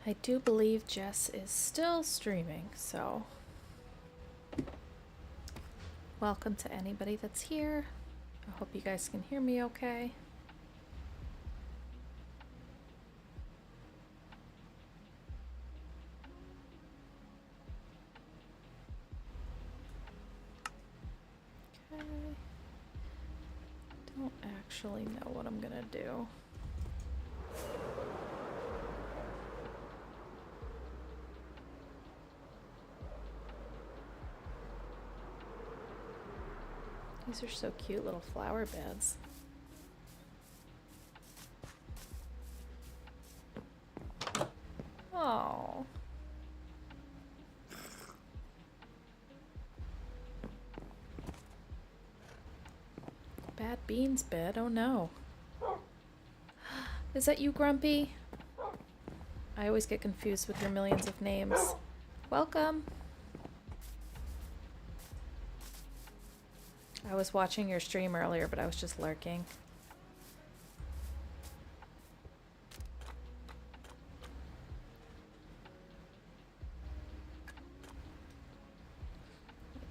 I do believe Jess is still streaming, so welcome to anybody that's here. I hope you guys can hear me okay. Okay. Don't actually know what I'm gonna do. These are so cute, little flower beds. Oh. Bad Beans bed, oh no. Is that you, Grumpy? I always get confused with your millions of names. Welcome. I was watching your stream earlier, but I was just lurking.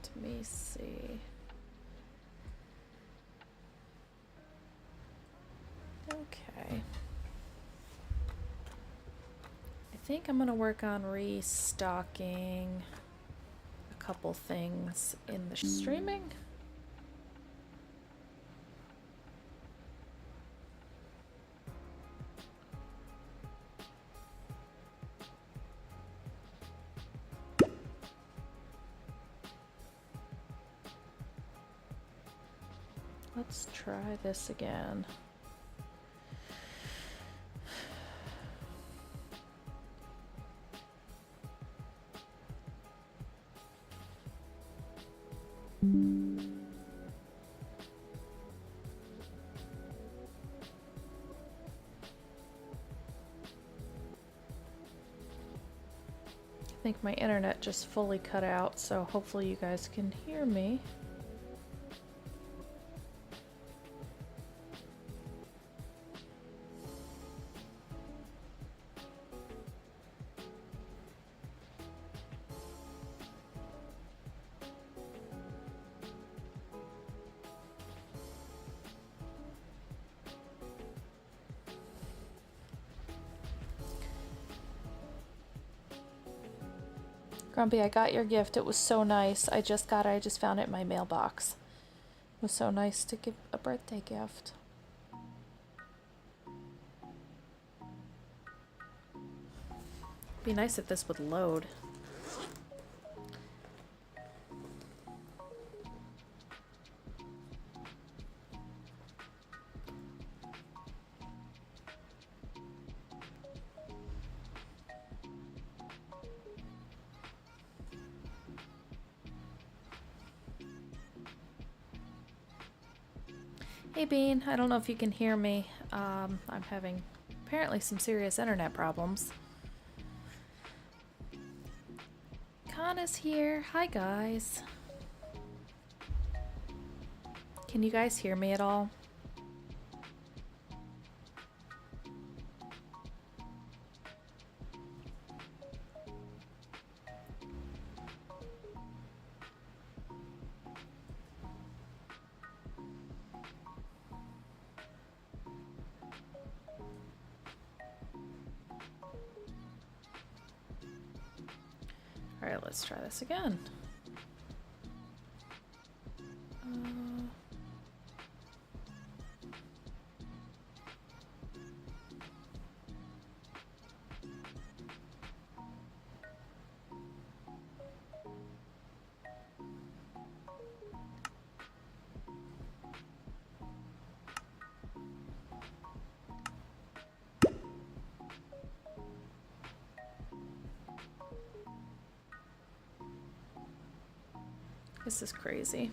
Let me see. Okay. I think I'm gonna work on restocking a couple things in the streaming. Let's try this again. I think my internet just fully cut out, so hopefully you guys can hear me. Grumpy, I got your gift. It was so nice. I just got it. I just found it in my mailbox. It was so nice to give a birthday gift. It'd be nice if this would load. Hey Bean, I don't know if you can hear me. I'm having apparently some serious internet problems. Kana's here. Hi guys. Can you guys hear me at all? Alright, let's try this again. This is crazy.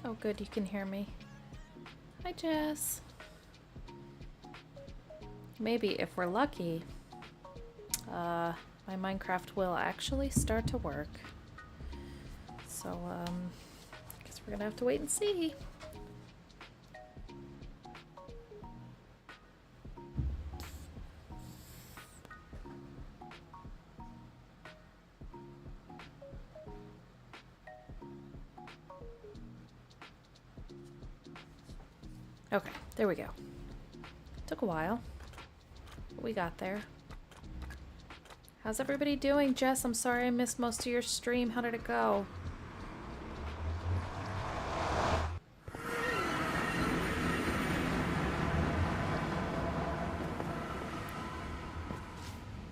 Oh good, you can hear me. Hi Jess. Maybe if we're lucky, my Minecraft will actually start to work. So, guess we're gonna have to wait and see. Okay, there we go. Took a while, but we got there. How's everybody doing? Jess, I'm sorry I missed most of your stream. How did it go?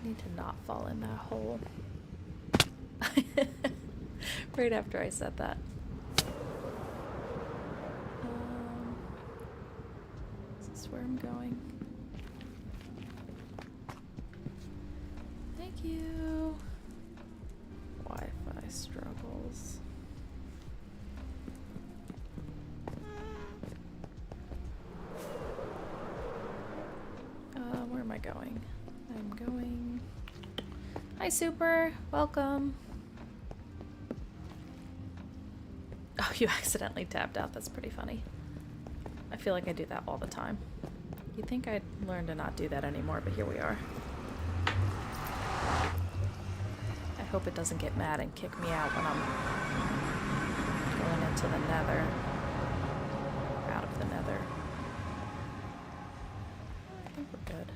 Need to not fall in that hole. Right after I said that. Is this where I'm going? Thank you. Wi-Fi struggles. Where am I going? I'm going... Hi, Super. Welcome. Oh, you accidentally tapped out. That's pretty funny. I feel like I do that all the time. You'd think I'd learn to not do that anymore, but here we are. I hope it doesn't get mad and kick me out when I'm going into the nether. Out of the nether. I think we're good.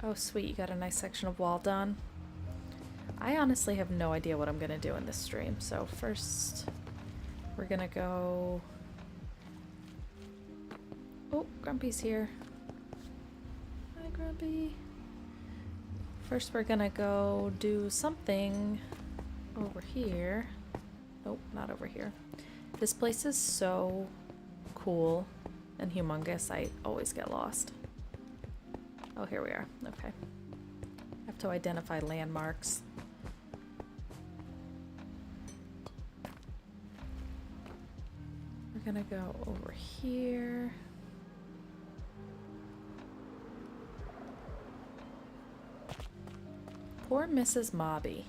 Oh sweet, you got a nice section of wall done. I honestly have no idea what I'm gonna do in this stream, so first we're gonna go... Oh, Grumpy's here. Hi Grumpy. First we're gonna go do something over here. Nope, not over here. This place is so cool and humongous, I always get lost. Oh, here we are. Okay. I have to identify landmarks. We're gonna go over here. Poor Mrs. Mobby.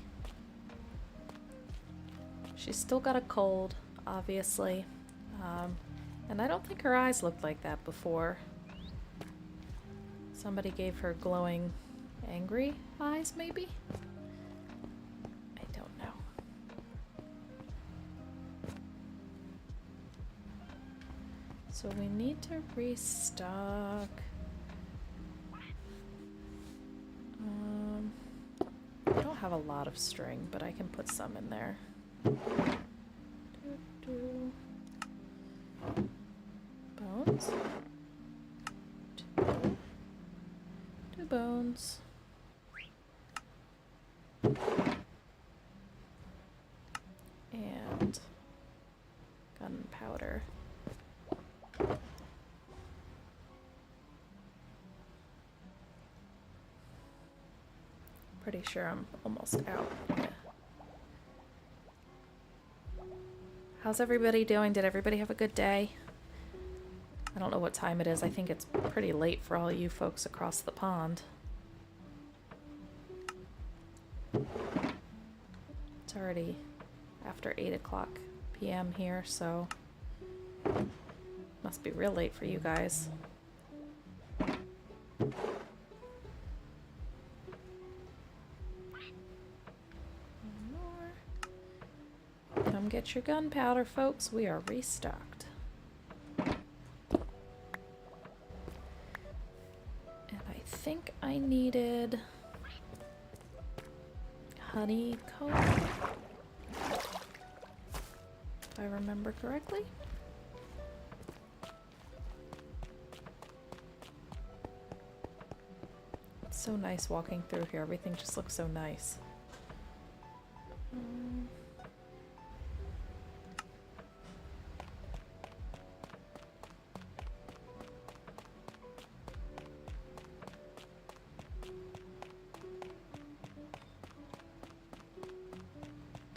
She's still got a cold, obviously. And I don't think her eyes looked like that before. Somebody gave her glowing, angry eyes, maybe? I don't know. So we need to restock. I don't have a lot of string, but I can put some in there. Bones. Two bones. And gunpowder. Pretty sure I'm almost out. Yeah. How's everybody doing? Did everybody have a good day? I don't know what time it is. I think it's pretty late for all you folks across the pond. It's already after 8 o'clock p.m. here, so must be real late for you guys. Come get your gunpowder, folks. We are restocked. And I think I needed honeycomb, if I remember correctly. It's so nice walking through here. Everything just looks so nice.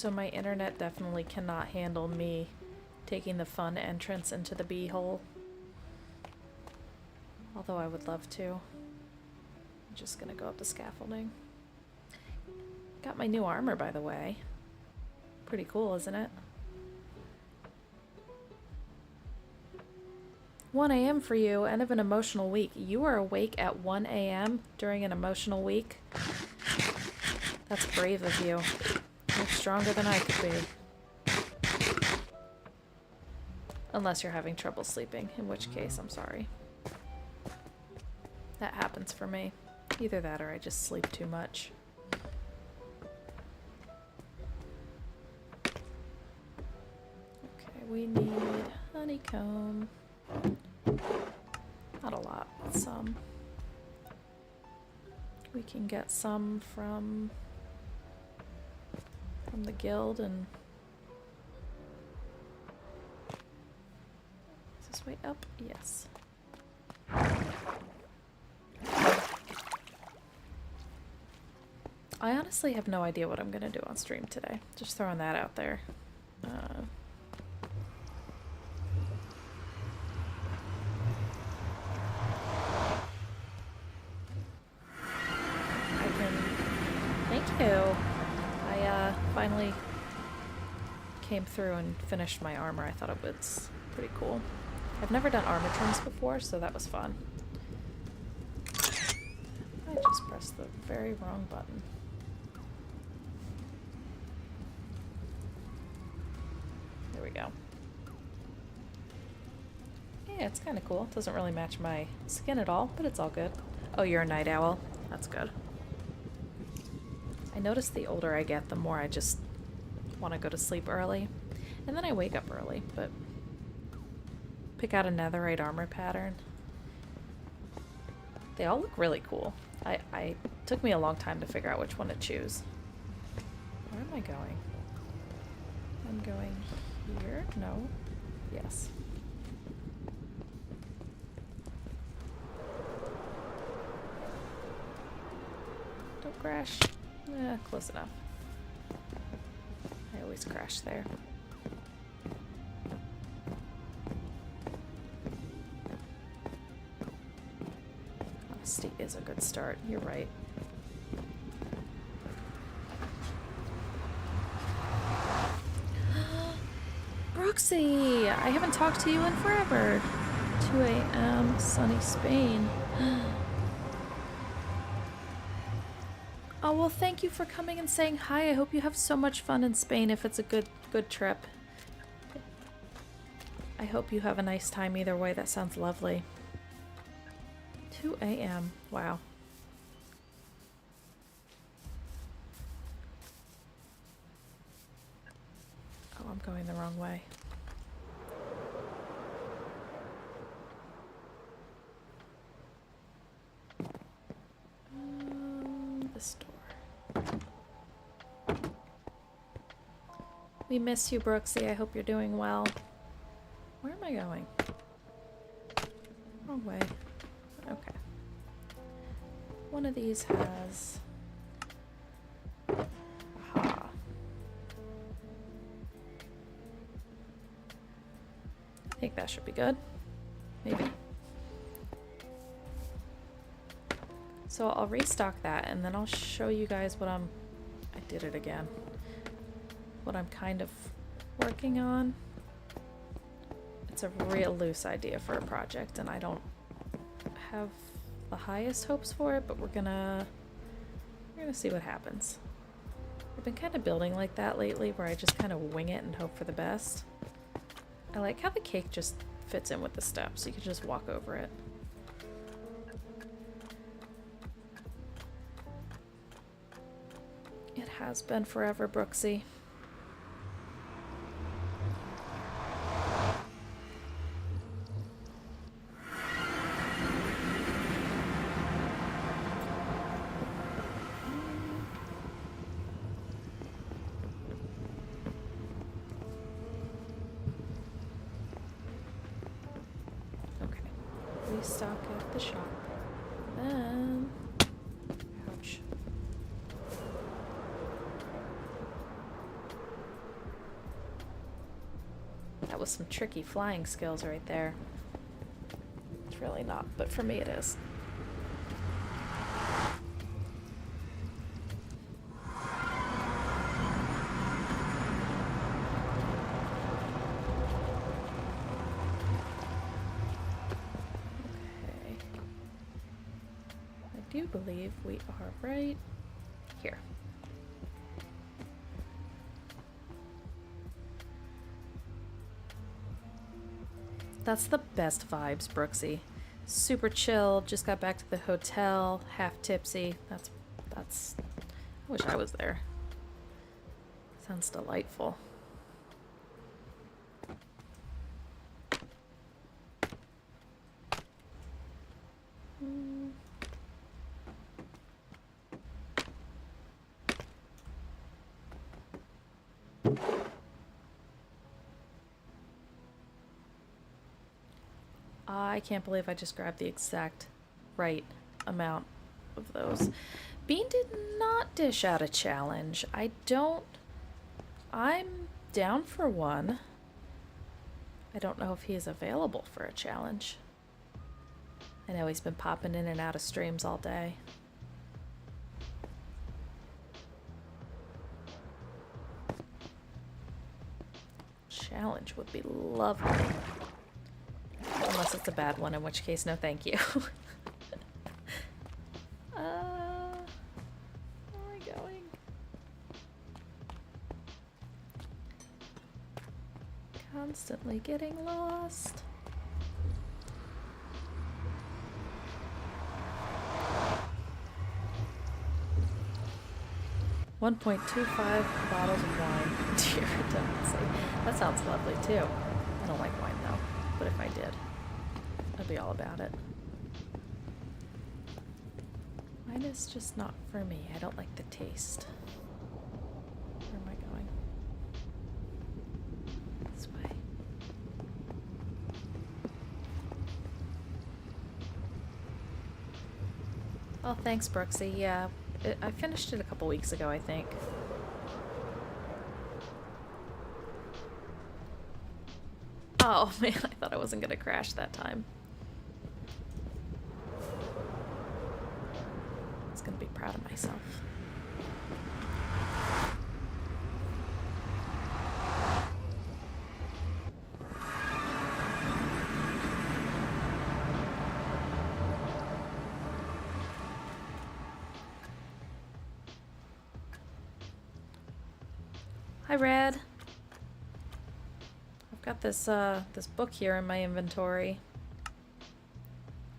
So my internet definitely cannot handle me taking the fun entrance into the bee hole. Although I would love to. I'm just gonna go up the scaffolding. Got my new armor, by the way. Pretty cool, isn't it? 1 a.m. for you, end of an emotional week. You are awake at 1 a.m. during an emotional week? That's brave of you. You're stronger than I could be. Unless you're having trouble sleeping, in which case, I'm sorry. That happens for me. Either that or I just sleep too much. Okay, we need honeycomb. Not a lot, but some. We can get some from the guild. And is this way up? Yes. I honestly have no idea what I'm gonna do on stream today. Just throwing that out there. I finally came through and finished my armor. I thought it was pretty cool. I've never done armor trims before, so that was fun. I just pressed the very wrong button. There we go. Yeah, it's kind of cool. It doesn't really match my skin at all, but it's all good. Oh, you're a night owl. That's good. I notice the older I get, the more I just want to go to sleep early. And then I wake up early, but pick out a netherite armor pattern. They all look really cool. It took me a long time to figure out which one to choose. Where am I going? I'm going here? No. Yes. Don't crash. Close enough. I always crash there. Honesty is a good start. You're right. Brooksy! I haven't talked to you in forever. 2 a.m. sunny Spain. Oh, well, thank you for coming and saying hi. I hope you have so much fun in Spain if it's a good trip. I hope you have a nice time either way. That sounds lovely. 2 a.m. Wow. Oh, I'm going the wrong way. This door. We miss you, Brooksy. I hope you're doing well. Where am I going? Wrong way. Okay. One of these has... Aha. I think that should be good. Maybe. So I'll restock that and then I'll show you guys what I did it again. What I'm kind of working on. It's a real loose idea for a project and I don't have the highest hopes for it, but we're gonna see what happens. I've been kind of building like that lately where I just kind of wing it and hope for the best. I like how the cake just fits in with the steps, so you can just walk over it. It has been forever, Brooksy. Restock at the shop. Then... Ouch. That was some tricky flying skills right there. It's really not, but for me it is. Okay. I do believe we are right here. That's the best vibes, Brooksy. Super chill, just got back to the hotel, half tipsy. That's I wish I was there. Sounds delightful. I can't believe I just grabbed the exact right amount of those. Bean did not dish out a challenge. I'm down for one. I don't know if he's available for a challenge. I know he's been popping in and out of streams all day. Challenge would be lovely. Unless it's a bad one, in which case, no thank you. Where am I going? Constantly getting lost. $1.25 bottles of wine. Dear Dempsey. That sounds lovely too. I don't like wine though, but if I did, I'd be all about it. Wine is just not for me. I don't like the taste. Where am I going? This way. Oh, thanks, Brooksy. Yeah, I finished it a couple weeks ago, I think. Oh man, I thought I wasn't gonna crash that time. I was gonna be proud of myself. Hi, Red. I've got this this book here in my inventory.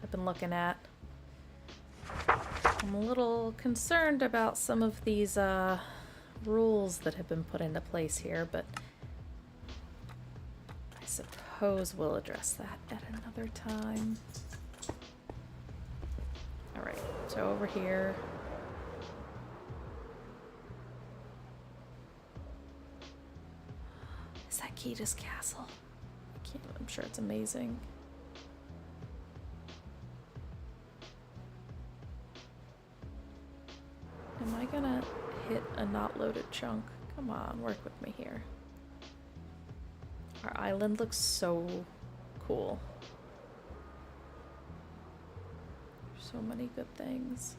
I've been looking at. I'm a little concerned about some of these rules that have been put into place here, but I suppose we'll address that at another time. Alright, so over here. Is that Kita's castle? I'm sure it's amazing. Am I gonna hit a not loaded chunk? Come on, work with me here. Our island looks so cool. So many good things.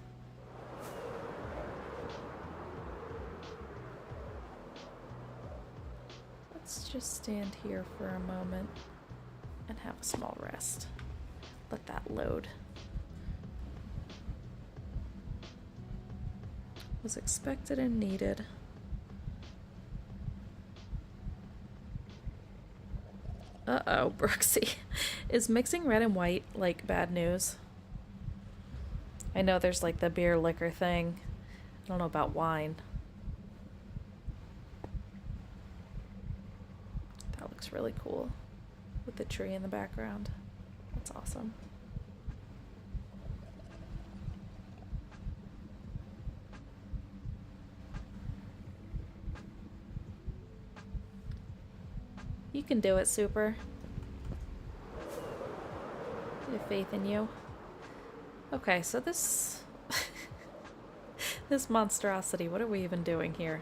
Let's just stand here for a moment and have a small rest. Let that load. Was expected and needed. Uh-oh, Brooksy. Is mixing red and white, like, bad news? I know there's, like, the beer liquor thing. I don't know about wine. That looks really cool. With the tree in the background. That's awesome. You can do it, Super. I have faith in you. Okay, so this... this monstrosity, what are we even doing here?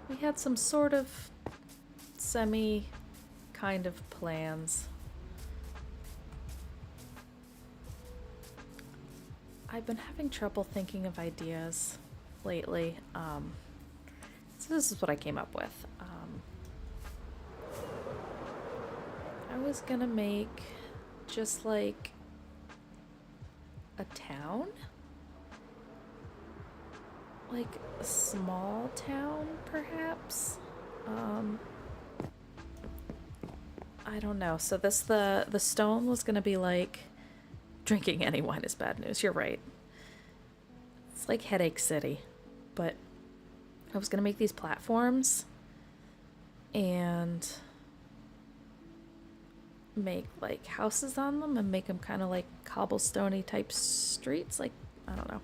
We we had some sort of semi kind of plans. I've been having trouble thinking of ideas lately, so this is what I came up with. I was gonna make just like a town? Like a small town, perhaps? I don't know. So the stone was gonna be like, drinking any wine is bad news. You're right. It's like Headache City, but I was gonna make these platforms and make like houses on them and make them kind of like cobblestone-y type streets, like, I don't know,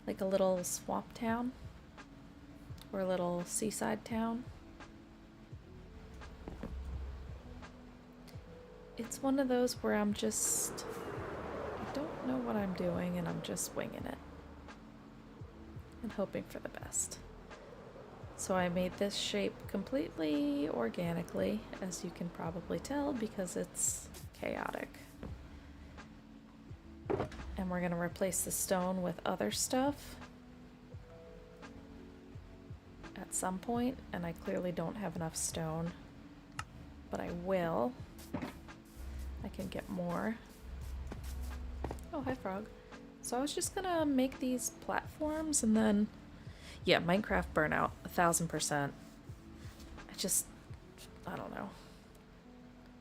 like a little swamp town or a little seaside town. It's one of those where I don't know what I'm doing and I'm just winging it and hoping for the best. So I made this shape completely organically, as you can probably tell, because it's chaotic. And we're gonna replace the stone with other stuff at some point, and I clearly don't have enough stone, but I will. I can get more. Oh, hi, frog. So I was just gonna make these platforms and then, yeah, Minecraft burnout, 1000%. I don't know.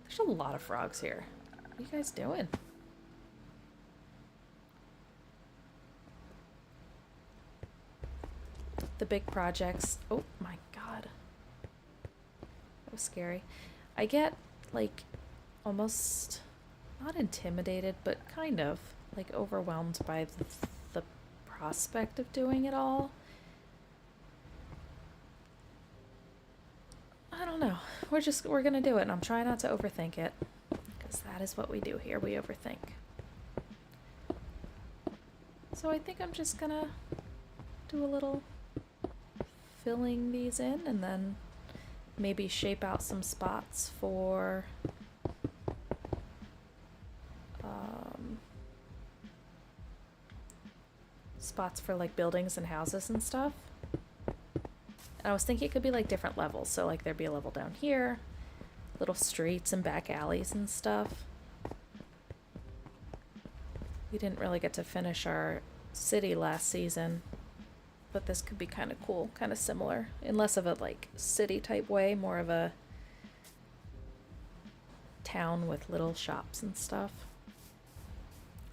There's a lot of frogs here. What are you guys doing? The big projects. Oh my god. That was scary. I get, like, almost not intimidated, but kind of, like, overwhelmed by the prospect of doing it all. I don't know. We're gonna do it, and I'm trying not to overthink it, because that is what we do here. We overthink. So I think I'm just gonna do a little filling these in, and then maybe shape out some spots for like buildings and houses and stuff. And I was thinking it could be like different levels, so like there'd be a level down here, little streets and back alleys and stuff. We didn't really get to finish our city last season, but this could be kind of cool, kind of similar, in less of a like city type way, more of a town with little shops and stuff.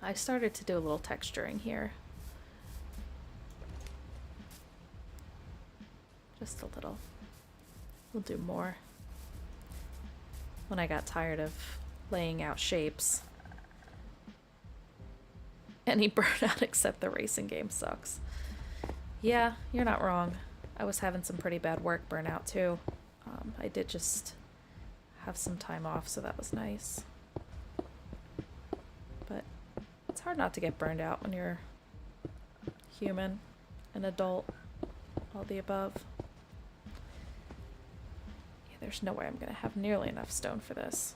I started to do a little texturing here. Just a little. We'll do more when I got tired of laying out shapes. Any burnout except the racing game sucks. Yeah, you're not wrong. I was having some pretty bad work burnout too. I did just have some time off, so that was nice. But it's hard not to get burned out when you're human, an adult, all the above. Yeah, there's no way I'm gonna have nearly enough stone for this.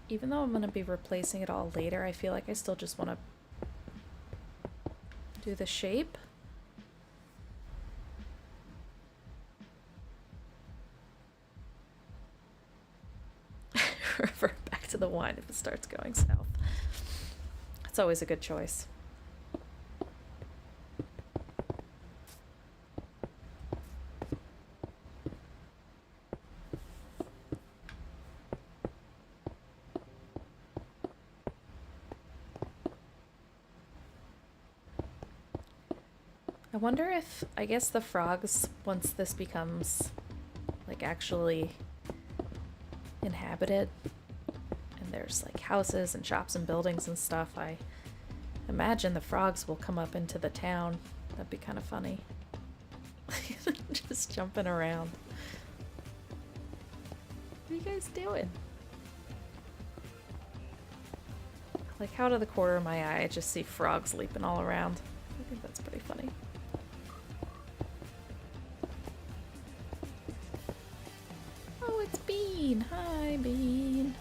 Even though I'm gonna be replacing it all later, I feel like I still just wanna do the shape. Revert back to the wine if it starts going south. It's always a good choice. I wonder if, I guess the frogs, once this becomes like actually inhabited and there's like houses and shops and buildings and stuff, I imagine the frogs will come up into the town. That'd be kind of funny. Just jumping around. What are you guys doing? Like, out of the corner of my eye, I just see frogs leaping all around. I think that's pretty funny. Bean. Hi, Bean.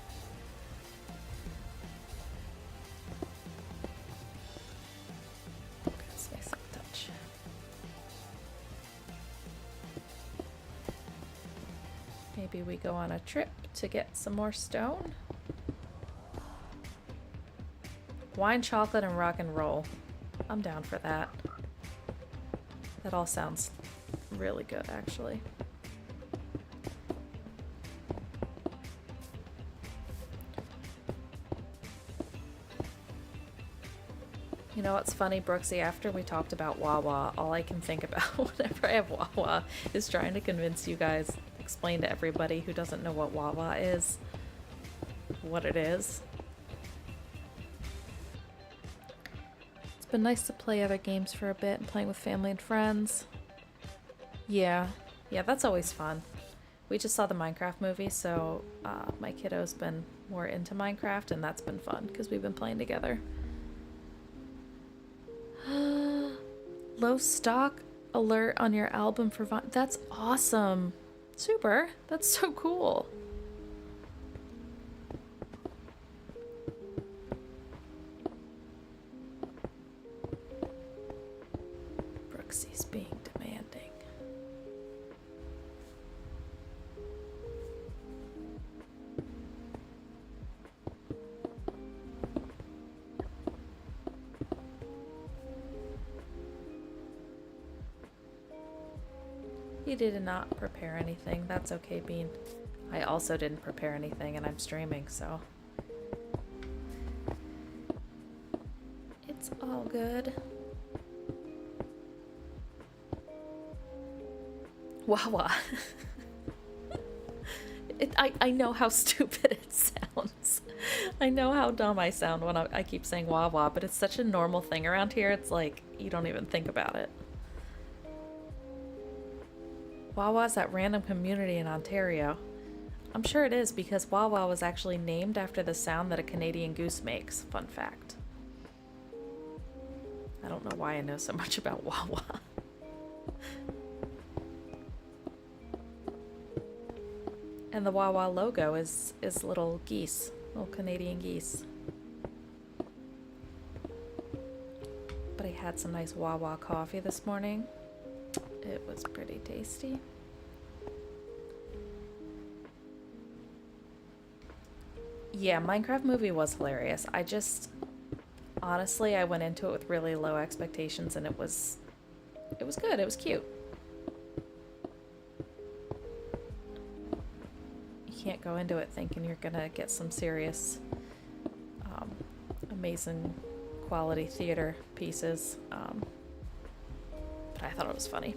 That's a nice touch. Maybe we go on a trip to get some more stone. Wine, chocolate, and rock and roll. I'm down for that. That all sounds really good, actually. You know what's funny, Brooksy? After we talked about Wawa, all I can think about whenever I have Wawa is trying to convince you guys, explain to everybody who doesn't know what Wawa is, what it is. It's been nice to play other games for a bit and playing with family and friends. Yeah, that's always fun. We just saw the Minecraft movie, so my kiddo's been more into Minecraft, and that's been fun because we've been playing together. Low stock alert on your album for Vine. That's awesome. Super. That's so cool. Brooksy's being demanding. You did not prepare anything. That's okay, Bean. I also didn't prepare anything, and I'm streaming, so it's all good. Wawa. I know how stupid it sounds. I know how dumb I sound when I keep saying Wawa, but it's such a normal thing around here. It's like, you don't even think about it. Wawa's that random community in Ontario. I'm sure it is because Wawa was actually named after the sound that a Canadian goose makes. Fun fact. I don't know why I know so much about Wawa. And the Wawa logo is little geese, little Canadian geese. But I had some nice Wawa coffee this morning. It was pretty tasty. Yeah, Minecraft movie was hilarious. Honestly, I went into it with really low expectations, and it was good. It was cute. You can't go into it thinking you're gonna get some serious, amazing quality theater pieces. But I thought it was funny.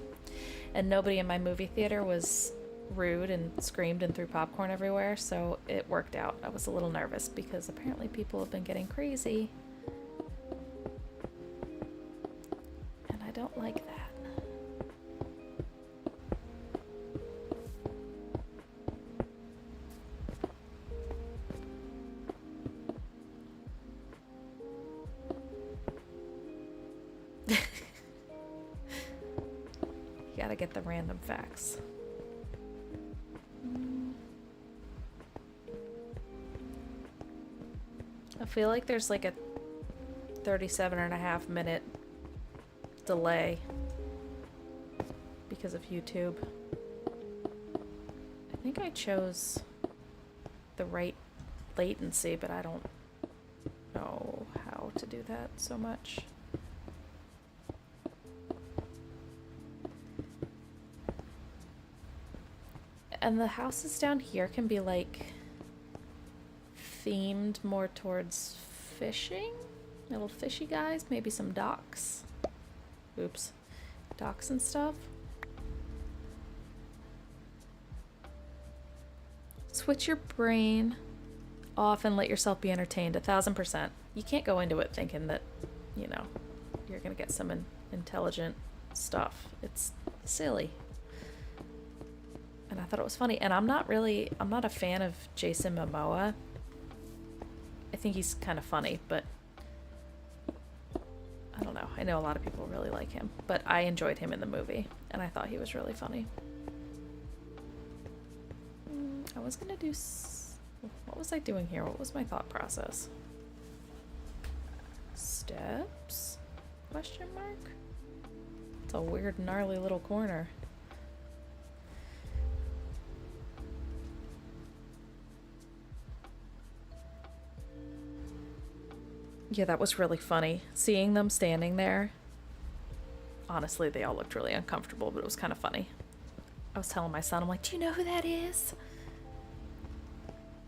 And nobody in my movie theater was rude and screamed and threw popcorn everywhere, so it worked out. I was a little nervous because apparently people have been getting crazy. And I don't like that. Gotta get the random facts. I feel like there's like a 37.5-minute delay because of YouTube. I think I chose the right latency, but I don't know how to do that so much. And the houses down here can be like themed more towards fishing, little fishy guys, maybe some docks. Oops, docks and stuff. Switch your brain off and let yourself be entertained. 1000%. You can't go into it thinking that, you know, you're gonna get some intelligent stuff. It's silly. And I thought it was funny. And I'm not a fan of Jason Momoa. I think he's kind of funny, but I don't know. I know a lot of people really like him, but I enjoyed him in the movie, and I thought he was really funny. I was gonna do... What was I doing here? What was my thought process? Steps? Question mark? It's a weird, gnarly little corner. Yeah, that was really funny. Seeing them standing there. Honestly, they all looked really uncomfortable, but it was kind of funny. I was telling my son, I'm like, do you know who that is?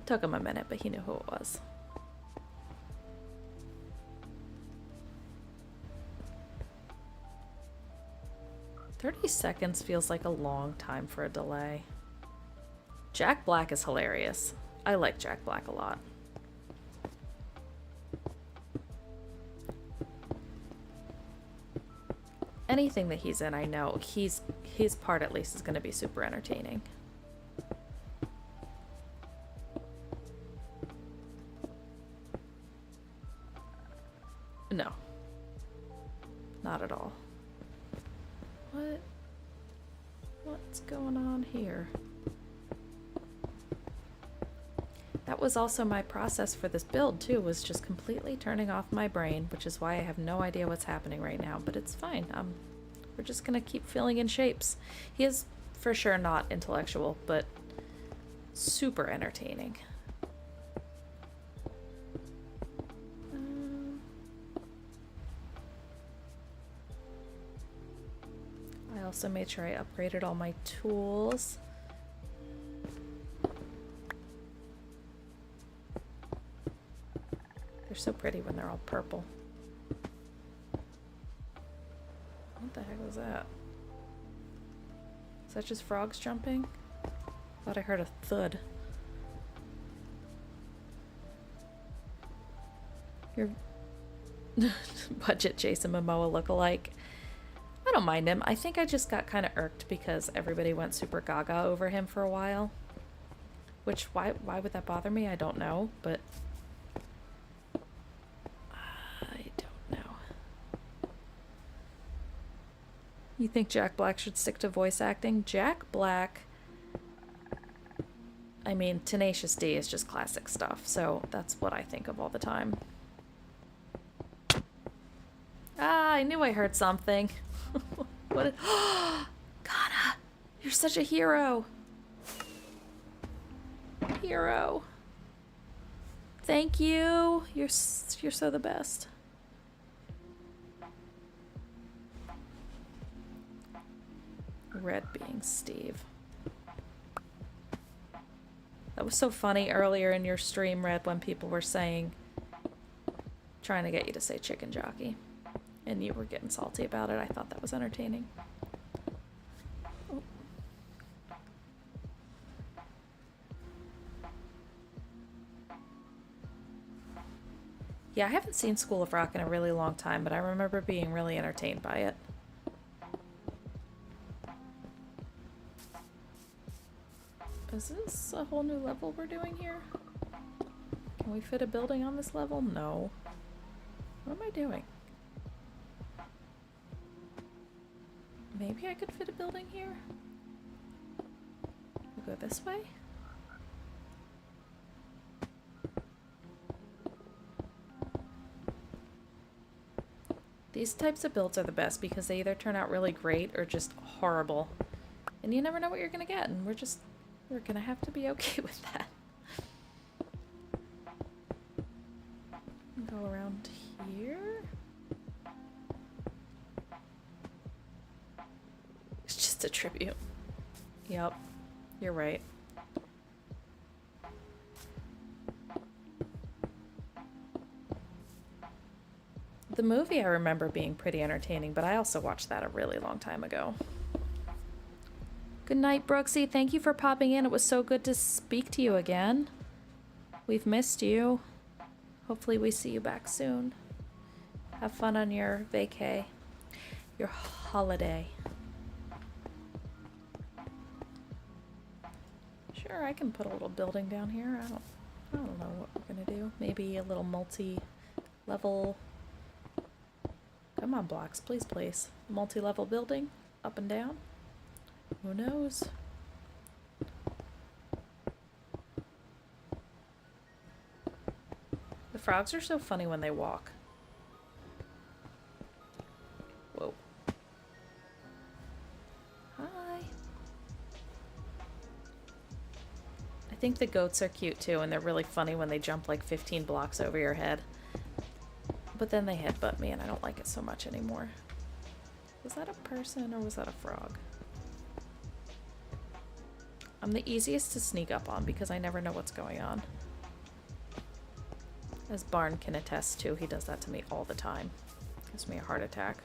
Took him a minute, but he knew who it was. "30 seconds feels like a long time for a delay." Jack Black is hilarious. I like Jack Black a lot. Anything that he's in, I know his part at least is going to be super entertaining. No. Not at all. What's going on here? That was also my process for this build too, was just completely turning off my brain, which is why I have no idea what's happening right now, but it's fine. We're just gonna keep filling in shapes. He is for sure not intellectual, but super entertaining. I also made sure I upgraded all my tools. They're so pretty when they're all purple. What the heck was that? Is that just frogs jumping? Thought I heard a thud. Your budget Jason Momoa look-alike. I don't mind him. I think I just got kind of irked because everybody went super gaga over him for a while. Which, why would that bother me? I don't know, but... I don't know. You think Jack Black should stick to voice acting? Jack Black... I mean, Tenacious D is just classic stuff, so that's what I think of all the time. Ah, I knew I heard something. What? Kana, you're such a hero. Hero. Thank you. You're so the best. Red being Steve. That was so funny earlier in your stream, Red, when people were saying, trying to get you to say chicken jockey. And you were getting salty about it. I thought that was entertaining. Oh. Yeah, I haven't seen School of Rock in a really long time, but I remember being really entertained by it. Is this a whole new level we're doing here? Can we fit a building on this level? No. What am I doing? Maybe I could fit a building here? We'll go this way? These types of builds are the best because they either turn out really great or just horrible. And you never know what you're gonna get, and we're gonna have to be okay with that. Go around here. It's just a tribute. Yep, you're right. The movie I remember being pretty entertaining, but I also watched that a really long time ago. Good night, Brooksy. Thank you for popping in. It was so good to speak to you again. We've missed you. Hopefully we see you back soon. Have fun on your vacay. Your holiday. Sure, I can put a little building down here. I don't know what we're gonna do. Maybe a little multi-level... Come on, blocks, please, please. Multi-level building, up and down. Who knows? frogs are so funny when they walk. Whoa. Hi. I think the goats are cute too, and they're really funny when they jump like 15 blocks over your head. But then they headbutt me and I don't like it so much anymore. Was that a person or was that a frog? I'm the easiest to sneak up on because I never know what's going on. As Barn can attest to, he does that to me all the time. Gives me a heart attack.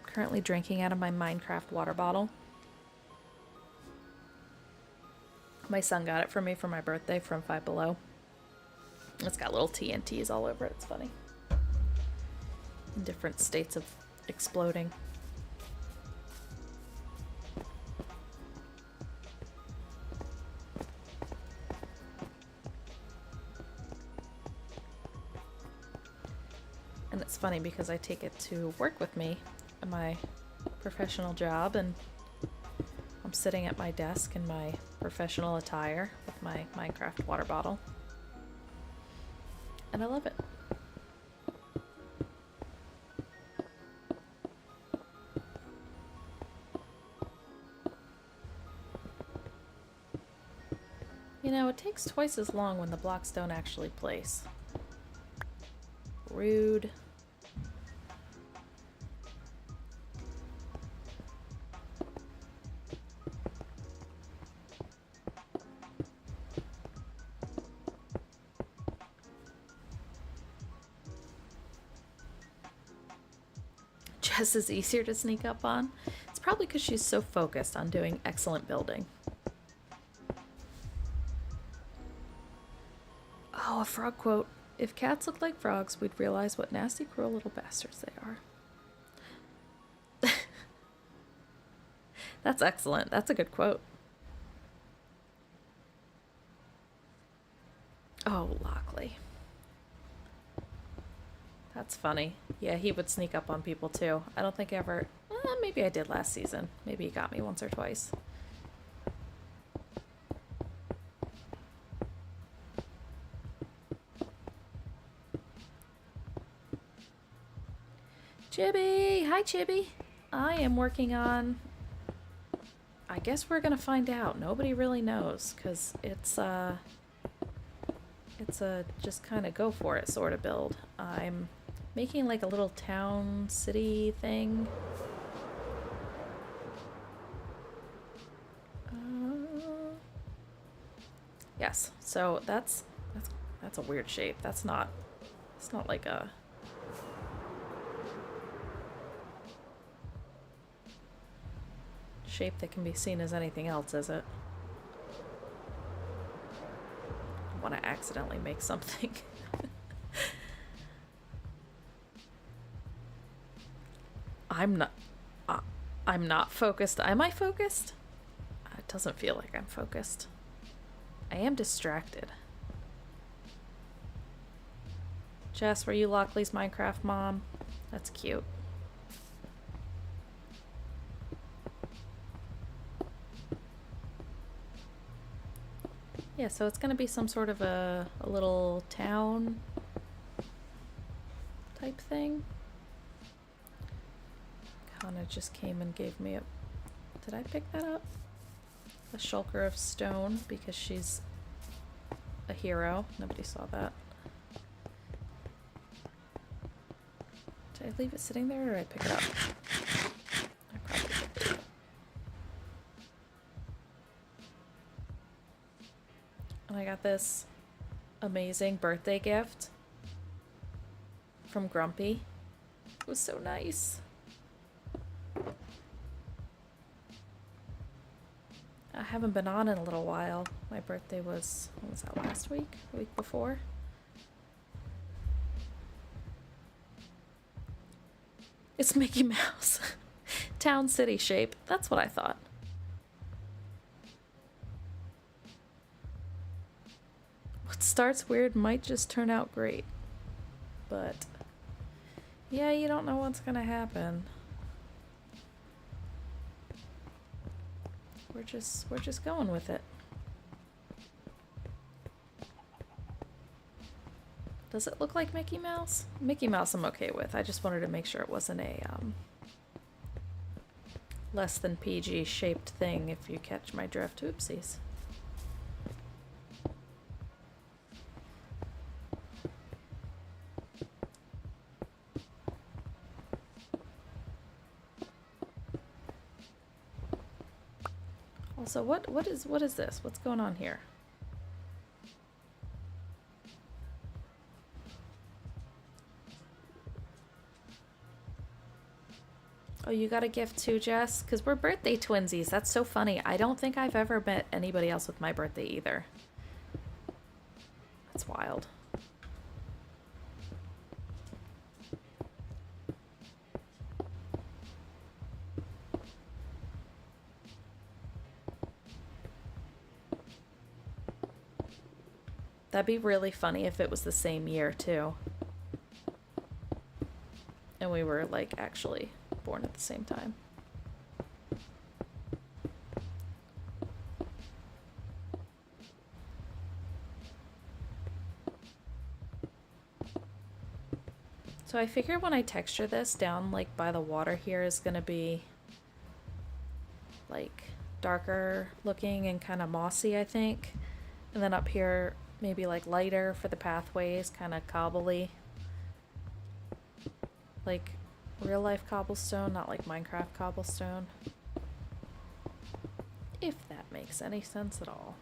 Currently drinking out of my Minecraft water bottle. My son got it for me for my birthday from Five Below. It's got little TNTs all over it. It's funny. In different states of exploding. And it's funny because I take it to work with me at my professional job, and I'm sitting at my desk in my professional attire with my Minecraft water bottle. And I love it. You know, it takes twice as long when the blocks don't actually place. Rude. Jess is easier to sneak up on. It's probably because she's so focused on doing excellent building. Oh, a frog quote. If cats looked like frogs, we'd realize what nasty, cruel little bastards they are. That's excellent. That's a good quote. Oh, Lockley. That's funny. Yeah, he would sneak up on people too. I don't think I ever... maybe I did last season. Maybe he got me once or twice. Chibi! Hi, Chibi! I am working on... I guess we're gonna find out. Nobody really knows, because it's a just kind of go for it sort of build. I'm making like a little town city thing. Yes, so that's a weird shape. It's not like a shape that can be seen as anything else, is it? I want to accidentally make something. I'm not focused. Am I focused? It doesn't feel like I'm focused. I am distracted. Jess, were you Lockley's Minecraft mom? That's cute. Yeah, so it's gonna be some sort of a little town type thing. Kana just came and gave me a... Did I pick that up? A shulker of stone because she's a hero. Nobody saw that. Did I leave it sitting there or did I pick it up? I probably did. And I got this amazing birthday gift from Grumpy. It was so nice. I haven't been on in a little while. My birthday was, what was that, last week? The week before? It's Mickey Mouse. Town city shape. That's what I thought. What starts weird might just turn out great. But yeah, you don't know what's gonna happen. we're just going with it. Does it look like Mickey Mouse? Mickey Mouse I'm okay with. I just wanted to make sure it wasn't a less than PG shaped thing, if you catch my drift. Oopsies. Also, what is this? What's going on here? Oh, you got a gift too, Jess? Because we're birthday twinsies. That's so funny. I don't think I've ever met anybody else with my birthday either. That's wild. That'd be really funny if it was the same year, too. And we were, like, actually born at the same time. So I figure when I texture this down, like, by the water here is gonna be, like, darker looking and kind of mossy, I think. And then up here, maybe, like, lighter for the pathways, kind of cobbly. Like, real life cobblestone, not like Minecraft cobblestone. If that makes any sense at all.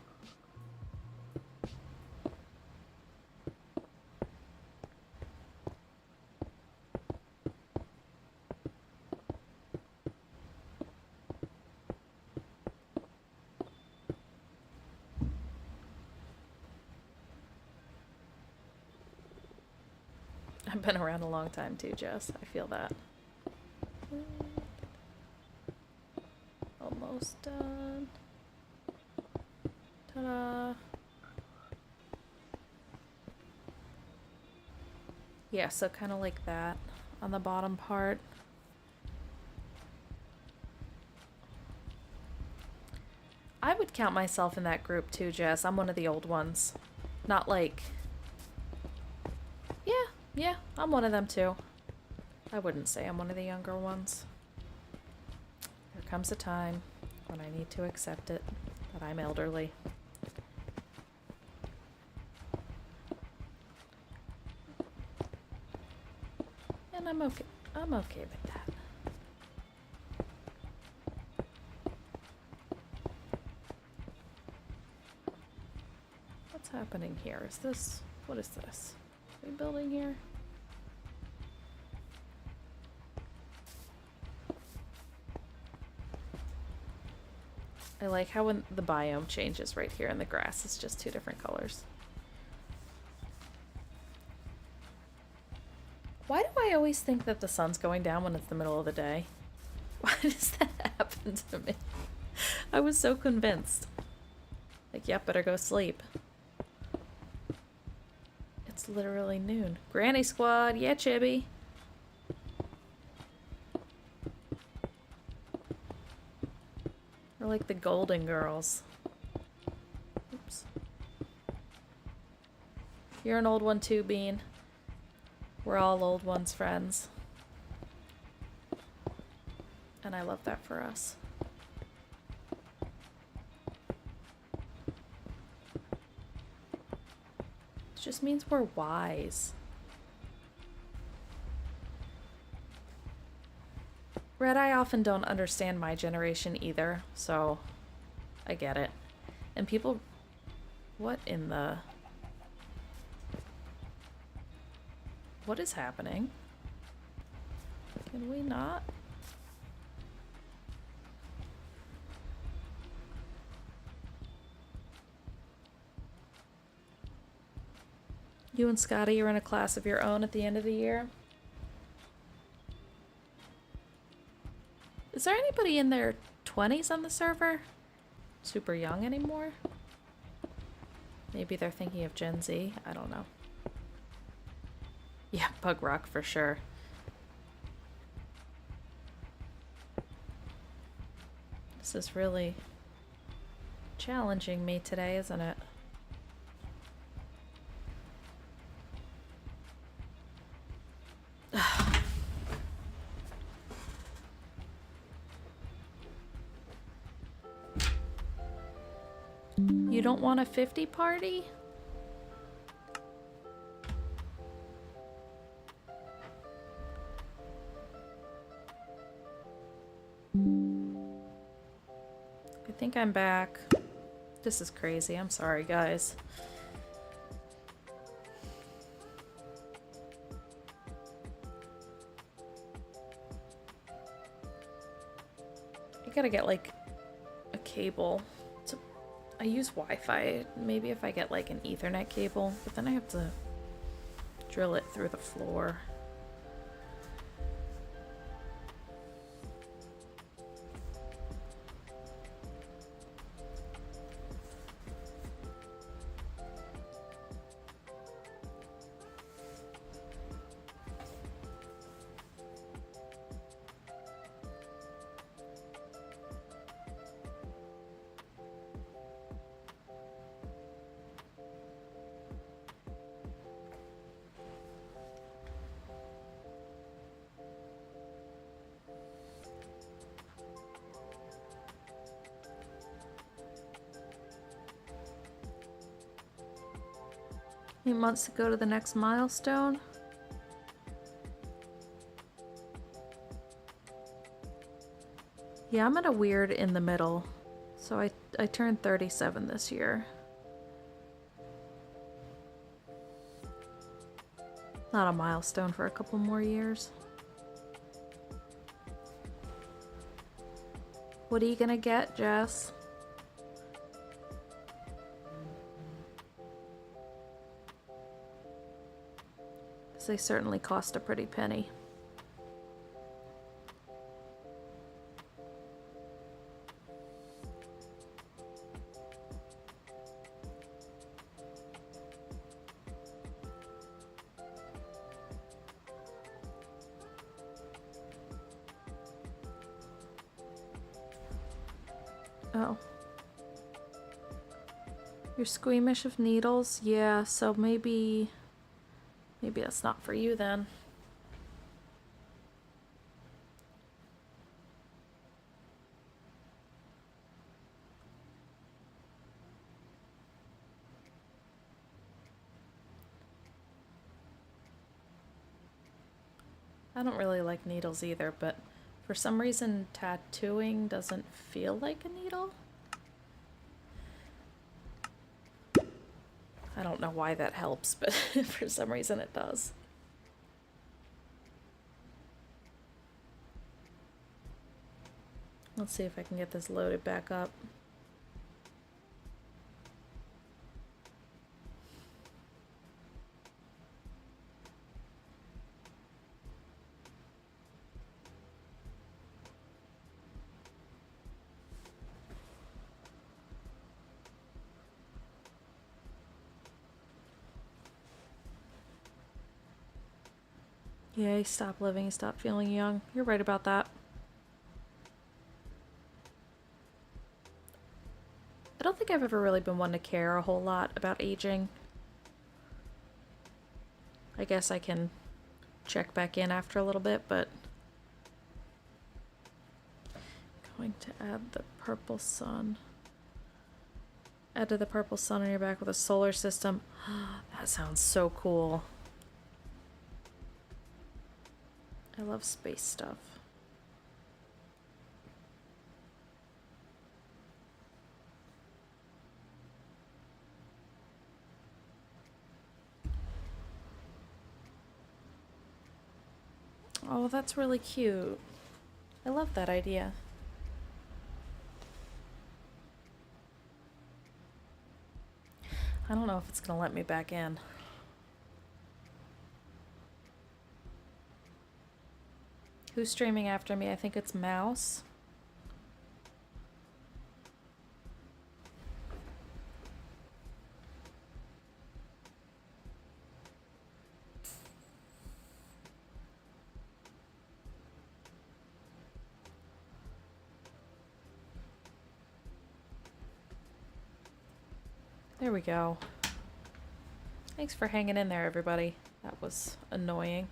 I've been around a long time too, Jess. I feel that. Almost done. Ta-da! Yeah, so kind of like that on the bottom part. I would count myself in that group too, Jess. I'm one of the old ones. Not like... Yeah, I'm one of them too. I wouldn't say I'm one of the younger ones. There comes a time when I need to accept it, that I'm elderly. And I'm okay with that. What's happening here? Is this... what is this? Are we building here? I like how when the biome changes right here and the grass is just two different colors. Why do I always think that the sun's going down when it's the middle of the day? Why does that happen to me? I was so convinced. Like, yep, better go sleep. It's literally noon. Granny Squad, yeah, Chibi. We're like the Golden Girls. Oops. You're an old one too, Bean. We're all old ones, friends. And I love that for us. It just means we're wise. Red, I often don't understand my generation either, so I get it. And people... what in the... what is happening? Can we not? You and Scotty are in a class of your own at the end of the year? Is there anybody in their 20s on the server? Super young anymore? Maybe they're thinking of Gen Z? I don't know. Yeah, Bug Rock for sure. This is really challenging me today, isn't it? You don't want a 50 party? I think I'm back. This is crazy. I'm sorry, guys. I gotta get like a cable. I use Wi-Fi. Maybe if I get like an Ethernet cable, but then I have to drill it through the floor. He wants to go to the next milestone. Yeah, I'm at a weird in the middle. So I turned 37 this year. Not a milestone for a couple more years. What are you gonna get, Jess? They certainly cost a pretty penny. Oh. You're squeamish of needles? Yeah, so maybe that's not for you then. I don't really like needles either, but for some reason tattooing doesn't feel like a needle. I don't know why that helps, but for some reason it does. Let's see if I can get this loaded back up. Yeah, he stopped living, he stopped feeling young. You're right about that. I don't think I've ever really been one to care a whole lot about aging. I guess I can check back in after a little bit, but... Going to add the purple sun. Add to the purple sun on your back with a solar system. That sounds so cool. I love space stuff. Oh, that's really cute. I love that idea. I don't know if it's gonna let me back in. Who's streaming after me? I think it's Mouse. There we go. Thanks for hanging in there, everybody. That was annoying.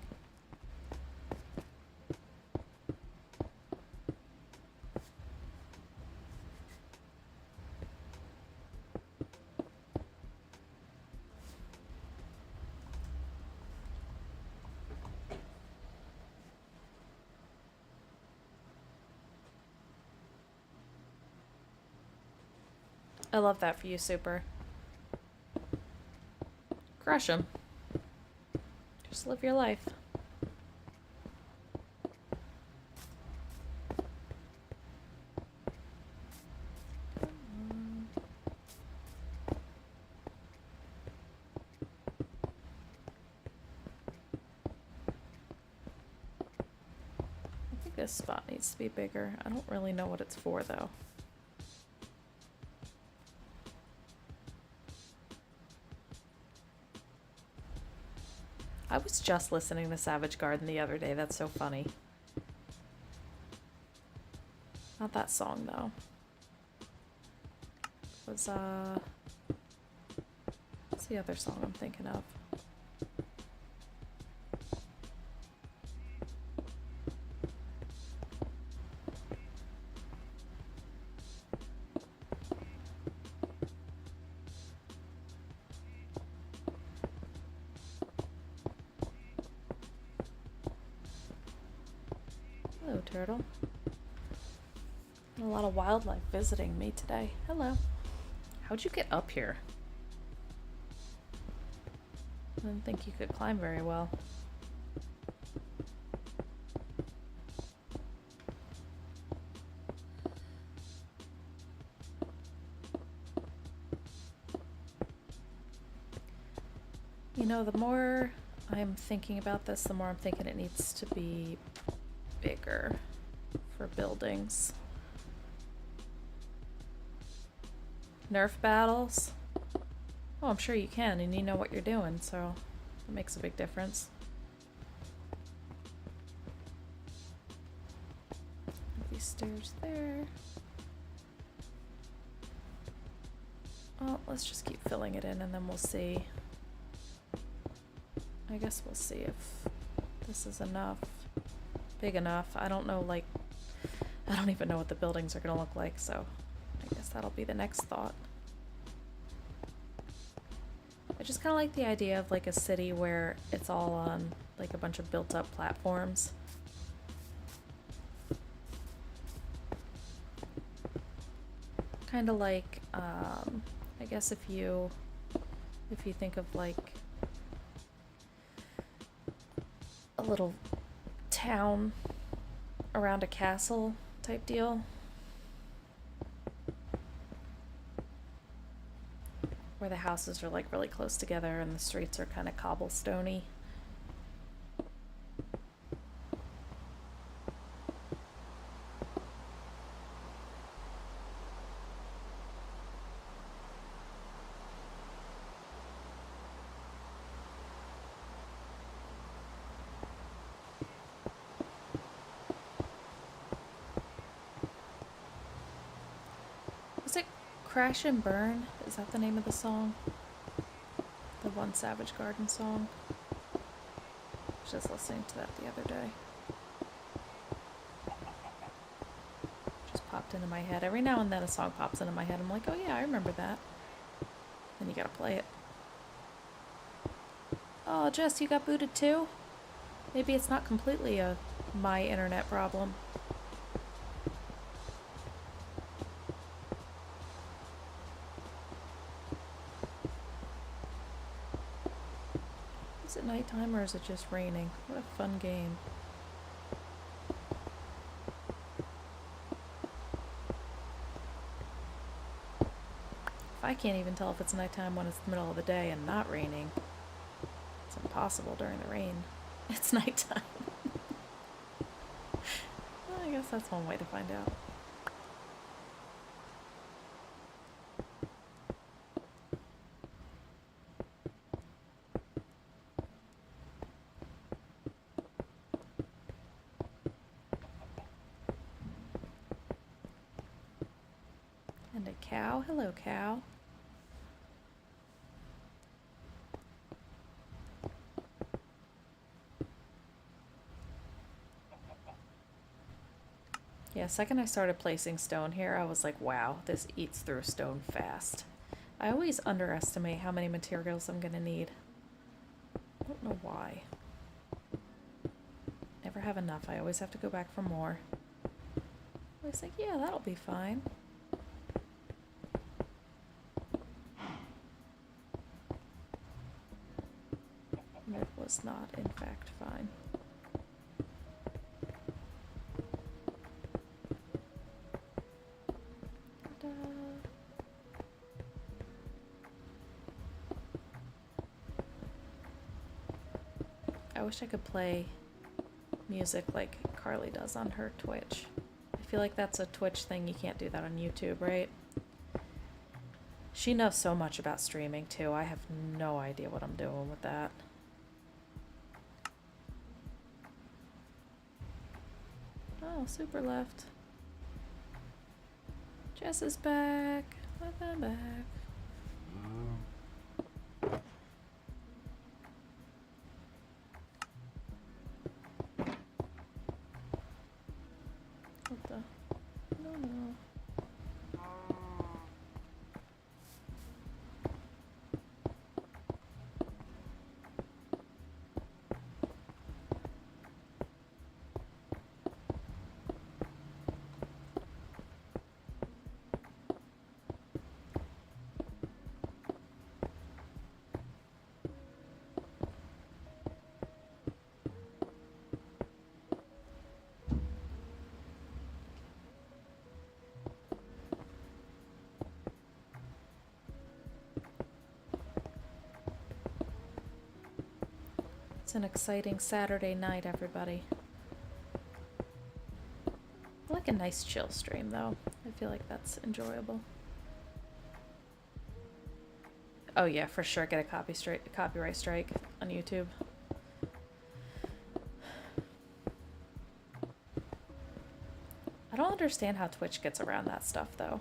I love that for you, Super. Crush 'em. Just live your life. I think this spot needs to be bigger. I don't really know what it's for, though. I was just listening to Savage Garden the other day. That's so funny. Not that song, though. It was, what's the other song I'm thinking of? Hello, turtle. A lot of wildlife visiting me today. Hello. How'd you get up here? I didn't think you could climb very well. You know, the more I'm thinking about this, the more I'm thinking it needs to be bigger for buildings. Nerf battles? Oh, I'm sure you can, and you know what you're doing, so it makes a big difference. These stairs there. Well, let's just keep filling it in, and then we'll see. I guess we'll see if this is enough. Big enough. I don't know, like, I don't even know what the buildings are gonna look like, so I guess that'll be the next thought. I just kind of like the idea of like a city where it's all on like a bunch of built up platforms. Kind of like, I guess if you think of like a little town around a castle type deal. Where the houses are like really close together and the streets are kind of cobblestoney. Was it Crash and Burn? Is that the name of the song? The one Savage Garden song? I was just listening to that the other day. Just popped into my head. Every now and then a song pops into my head. I'm like, oh yeah, I remember that. Then you gotta play it. Oh, Jess, you got booted too? Maybe it's not completely a my internet problem. Is it nighttime or is it just raining? What a fun game. If I can't even tell if it's nighttime when it's the middle of the day and not raining, it's impossible during the rain. It's nighttime. Well, I guess that's one way to find out. And a cow. Hello, cow. Yeah, second I started placing stone here, I was like, wow, this eats through stone fast. I always underestimate how many materials I'm gonna need. I don't know why. Never have enough. I always have to go back for more. I was like, yeah, that'll be fine. And it was not, in fact, fine. I wish I could play music like Carly does on her Twitch. I feel like that's a Twitch thing. You can't do that on YouTube, right? She knows so much about streaming too. I have no idea what I'm doing with that. Oh, Super left. Jess is back. Welcome back. What the? No, no. It's an exciting Saturday night, everybody. I like a nice chill stream, though. I feel like that's enjoyable. Oh yeah, for sure, get a copyright strike on YouTube. I don't understand how Twitch gets around that stuff, though.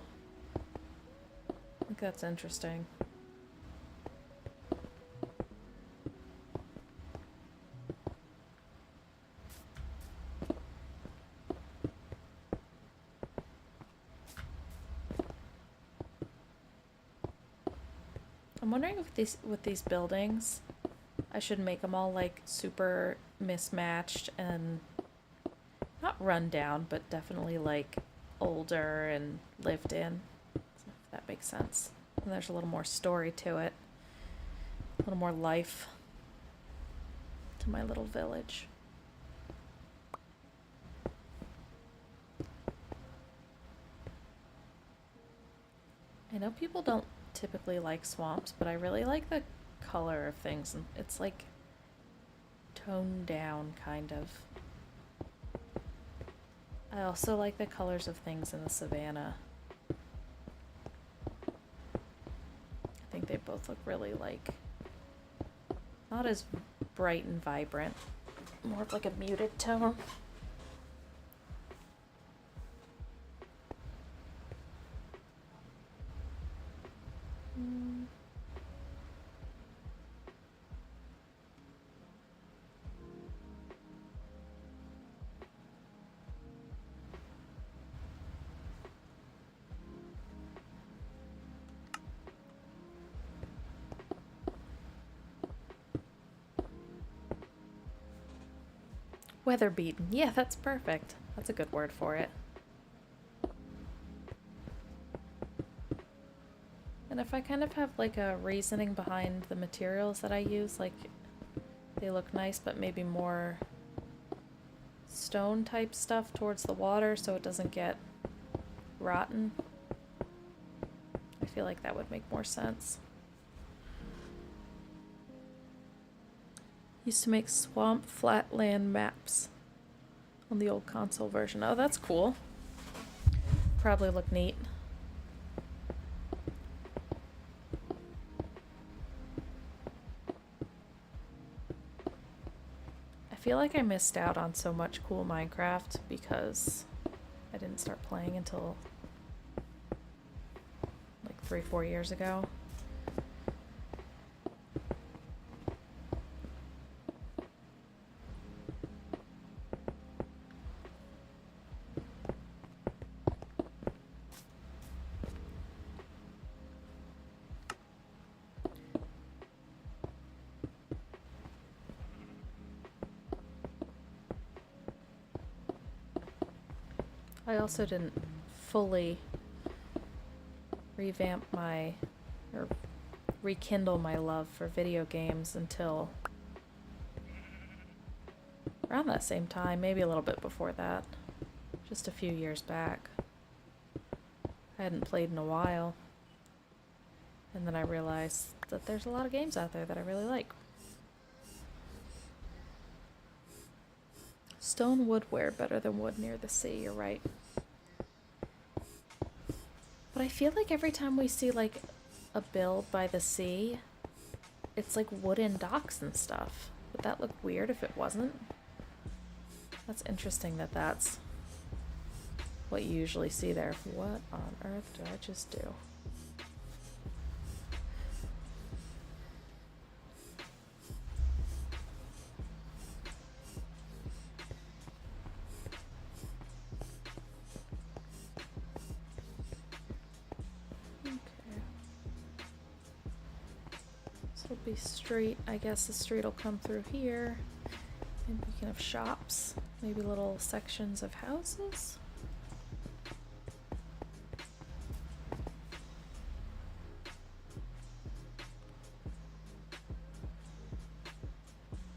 I think that's interesting. I'm wondering if with these buildings, I should make them all like super mismatched and not run down, but definitely like older and lived in, if that makes sense. And there's a little more story to it, a little more life to my little village. I know people don't typically like swamps, but I really like the color of things. It's like toned down, kind of. I also like the colors of things in the savannah. I think they both look really like, not as bright and vibrant, more of like a muted tone. Weather beaten. Yeah, that's perfect. That's a good word for it. And if I kind of have like a reasoning behind the materials that I use, like they look nice, but maybe more stone type stuff towards the water so it doesn't get rotten, I feel like that would make more sense. Used to make swamp flatland maps on the old console version. Oh, that's cool. Probably look neat. I feel like I missed out on so much cool Minecraft because I didn't start playing until like 3-4 years ago. I also didn't fully revamp or rekindle my love for video games until around that same time, maybe a little bit before that, just a few years back. I hadn't played in a while, and then I realized that there's a lot of games out there that I really like. Stone woodware better than wood near the sea, you're right. But I feel like every time we see like a build by the sea, it's like wooden docks and stuff. Would that look weird if it wasn't? That's interesting that that's what you usually see there. What on earth did I just do? Be street. I guess the street will come through here. Maybe we can have shops, maybe little sections of houses.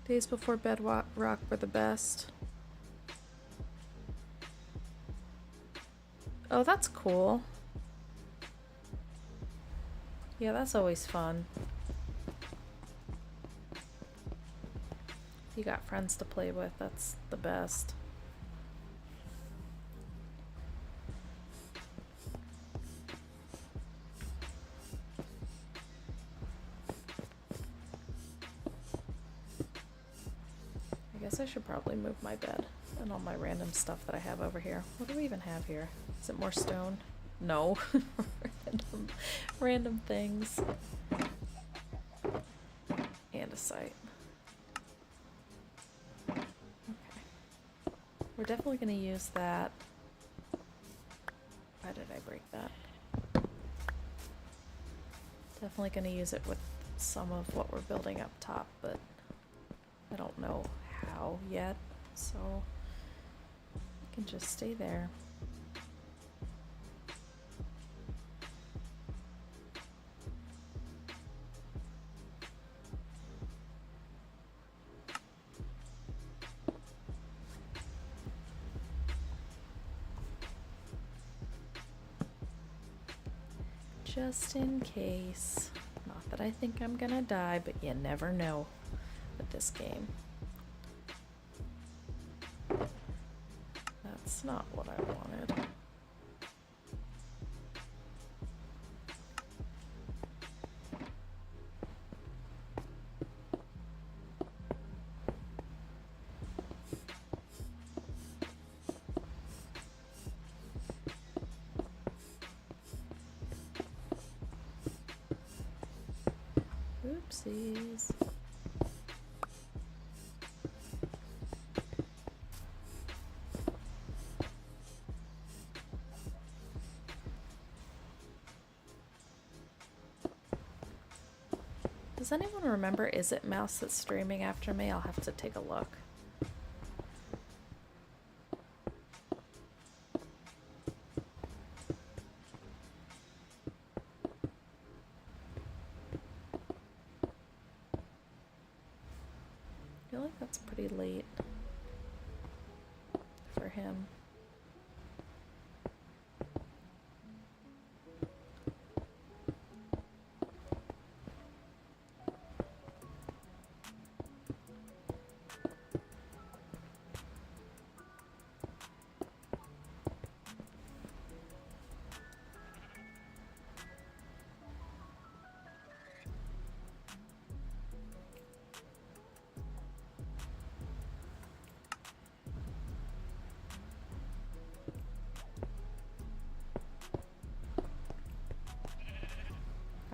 Days before Bedrock were the best. Oh, that's cool. Yeah, that's always fun. You got friends to play with, that's the best. I guess I should probably move my bed and all my random stuff that I have over here. What do we even have here? Is it more stone? No. random things. And a site. We're definitely going to use that. Why did I break that? Definitely going to use it with some of what we're building up top, but I don't know how yet, so I can just stay there. Just in case. Not that I think I'm gonna die, but you never know with this game. That's not what I wanted. Oopsies. Does anyone remember Is It Mouse that's streaming after me? I'll have to take a look. I feel like that's pretty late for him.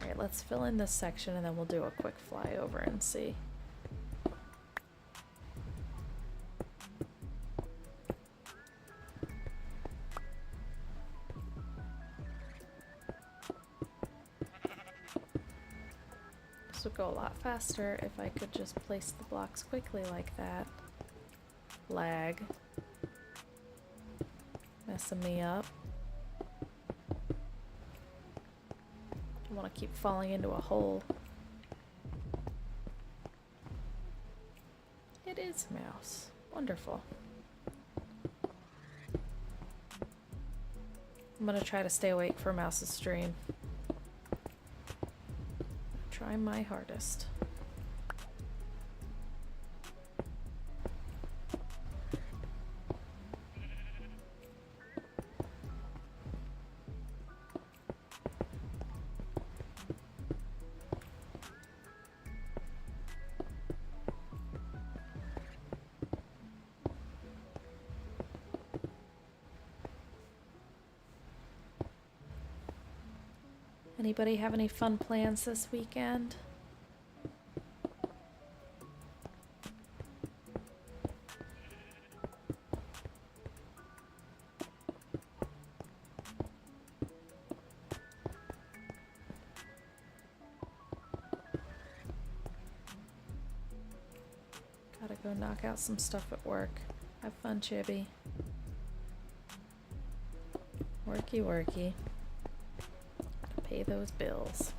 Alright, let's fill in this section and then we'll do a quick flyover and see. This would go a lot faster if I could just place the blocks quickly like that. Lag. Messing me up. I want to keep falling into a hole. It is a mouse. Wonderful. I'm gonna try to stay awake for Mouse's stream. Try my hardest. Anybody have any fun plans this weekend? Gotta go knock out some stuff at work. Have fun, Chibi. Worky, worky. Pay those bills.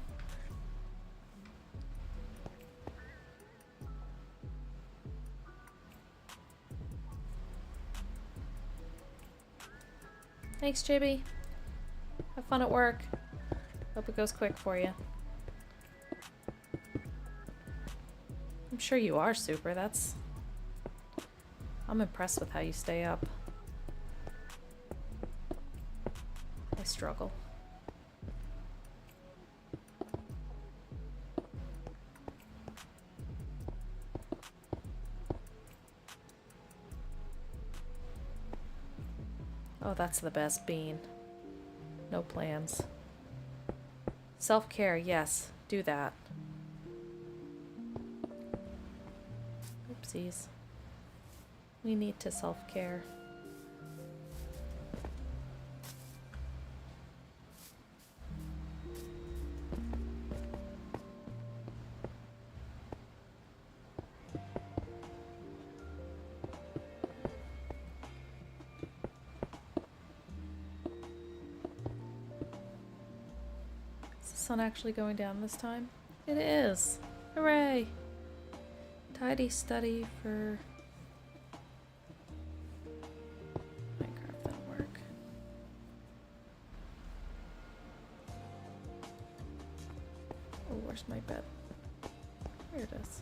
Thanks, Chibi. Have fun at work. Hope it goes quick for you. I'm sure you are super. I'm impressed with how you stay up. I struggle. Oh, that's the best bean. No plans. Self-care, yes. Do that. Oopsies. We need to self-care. Sun actually going down this time? It is! Hooray! Tidy study for Minecraft at work. Oh, where's my bed? Here it is.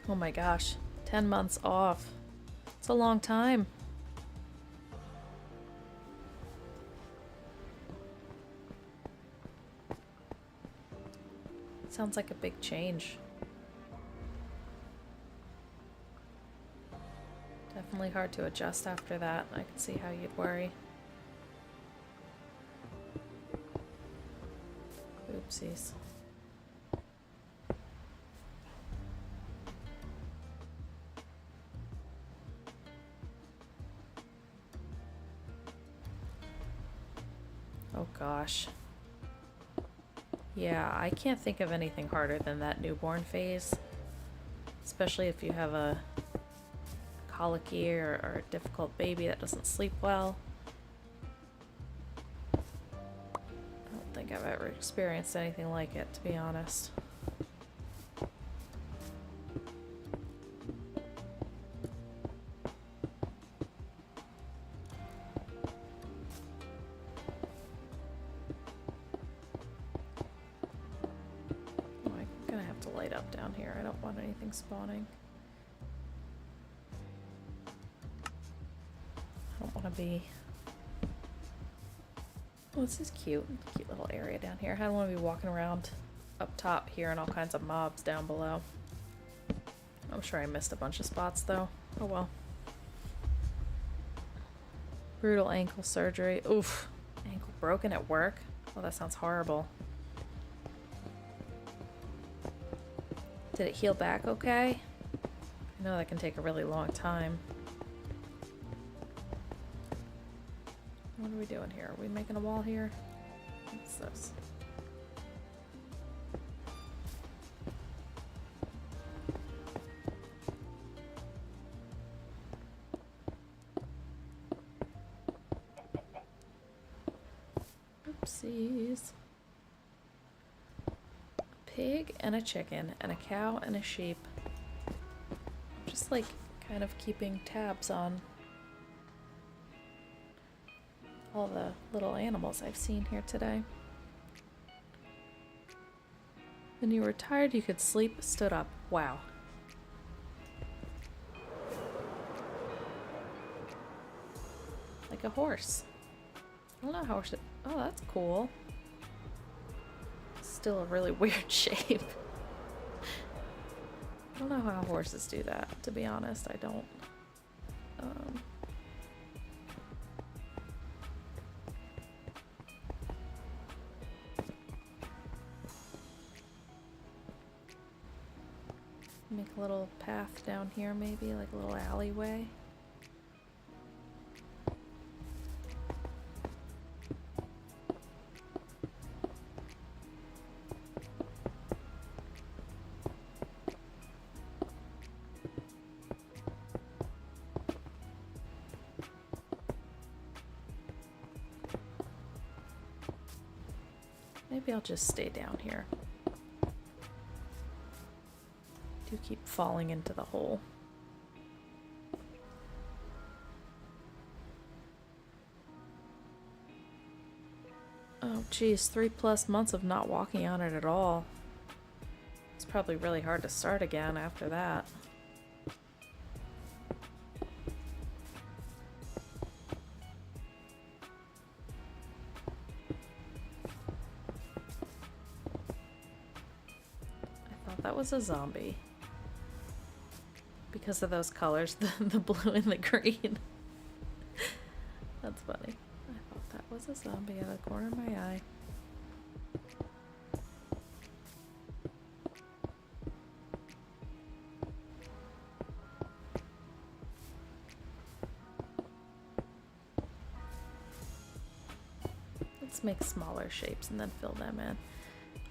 Oh my gosh, 10 months off. It's a long time. Sounds like a big change. Definitely hard to adjust after that. I can see how you'd worry. Oopsies. Oh gosh. Yeah, I can't think of anything harder than that newborn phase. Especially if you have a colicky or a difficult baby that doesn't sleep well. I don't think I've ever experienced anything like it, to be honest. Spawning. I don't want to be... Oh, this is cute. Cute little area down here. I don't want to be walking around up top here and all kinds of mobs down below. I'm sure I missed a bunch of spots though. Oh well. Brutal ankle surgery. Oof. Ankle broken at work? Oh, that sounds horrible. Did it heal back okay? I know that can take a really long time. What are we doing here? Are we making a wall here? What's this? Oopsies. A pig and a chicken and a cow and a sheep. Just like kind of keeping tabs on all the little animals I've seen here today. When you were tired, you could sleep, stood up. Wow. Like a horse. I don't know how horse. Oh, that's cool. Still a really weird shape. I don't know how horses do that, to be honest. I don't. Make a little path down here, maybe, like a little alleyway. Maybe I'll just stay down here. Do keep falling into the hole. Oh geez, 3+ months of not walking on it at all. It's probably really hard to start again after that. That was a zombie. Because of those colors, the blue and the green. That's funny. I thought that was a zombie out of the corner of my eye. Let's make smaller shapes and then fill them in.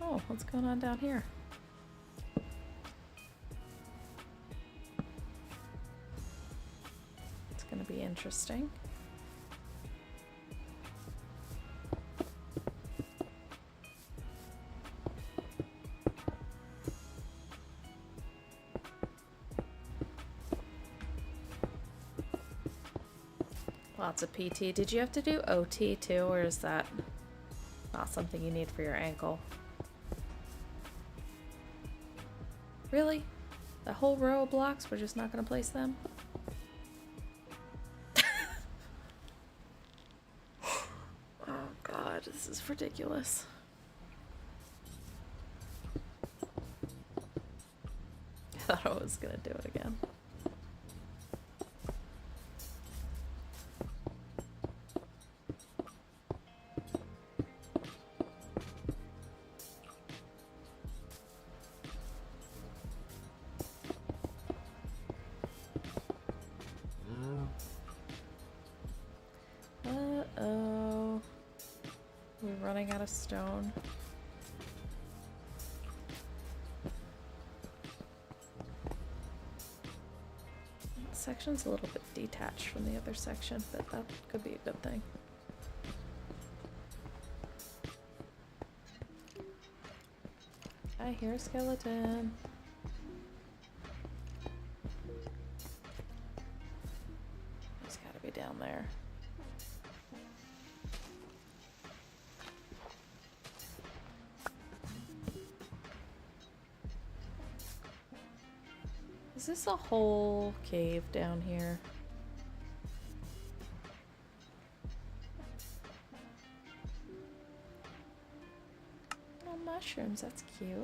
Oh, what's going on down here? Be interesting. Lots of PT. Did you have to do OT too, or is that not something you need for your ankle? Really? The whole row of blocks, we're just not going to place them? This is ridiculous. I thought I was gonna do it again. Uh-oh. We're running out of stone. That section's a little bit detached from the other section, but that could be a good thing. I hear a skeleton. It's gotta be down there. Is this a whole cave down here? Oh, mushrooms, that's cute.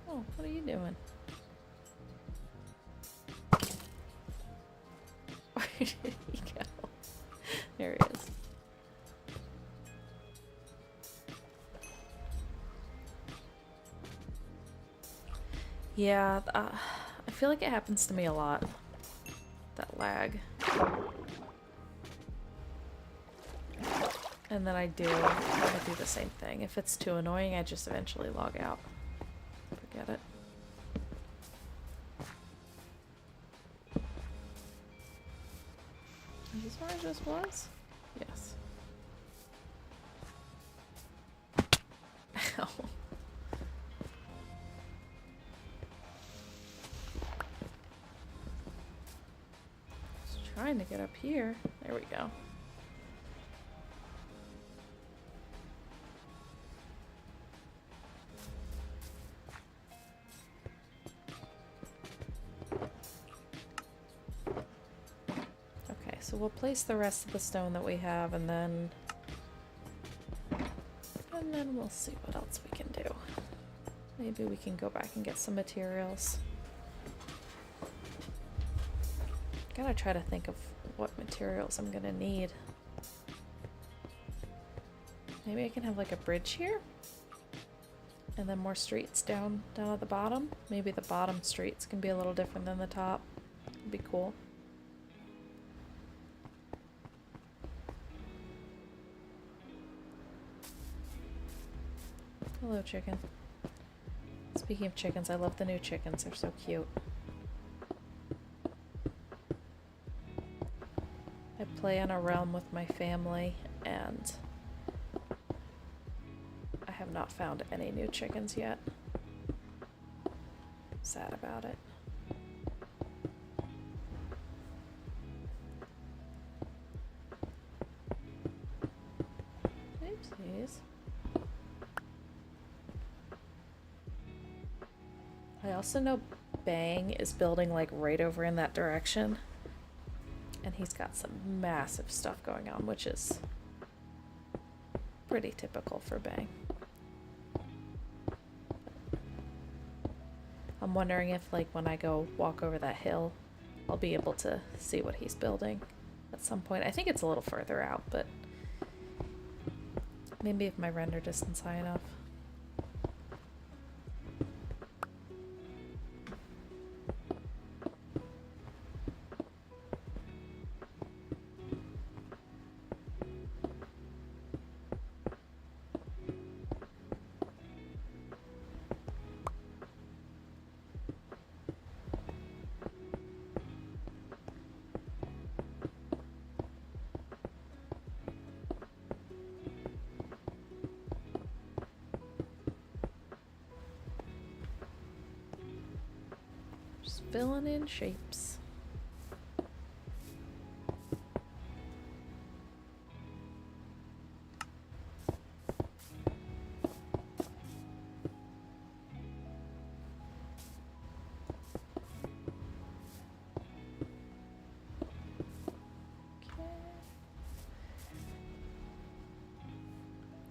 Oh, what are you doing? Where did he go? There he is. Yeah, I feel like it happens to me a lot. That get lag. And then I do the same thing. If it's too annoying, I just eventually log out. Forget it. Is this where I just was? Yes. Ow. Just trying to get up here. There we go. So we'll place the rest of the stone that we have, and then we'll see what else we can do. Maybe we can go back and get some materials. Gotta try to think of what materials I'm gonna need. Maybe I can have like a bridge here, and then more streets down at the bottom. Maybe the bottom streets can be a little different than the top. It'd be cool. Hello, chicken. Speaking of chickens, I love the new chickens. They're so cute. I play on a realm with my family, and I have not found any new chickens yet. Sad about it. Oopsies. I also know Bang is building like right over in that direction, and he's got some massive stuff going on, which is pretty typical for Bang. I'm wondering if like when I go walk over that hill, I'll be able to see what he's building at some point. I think it's a little further out, but maybe if my render distance high enough. Filling in shapes.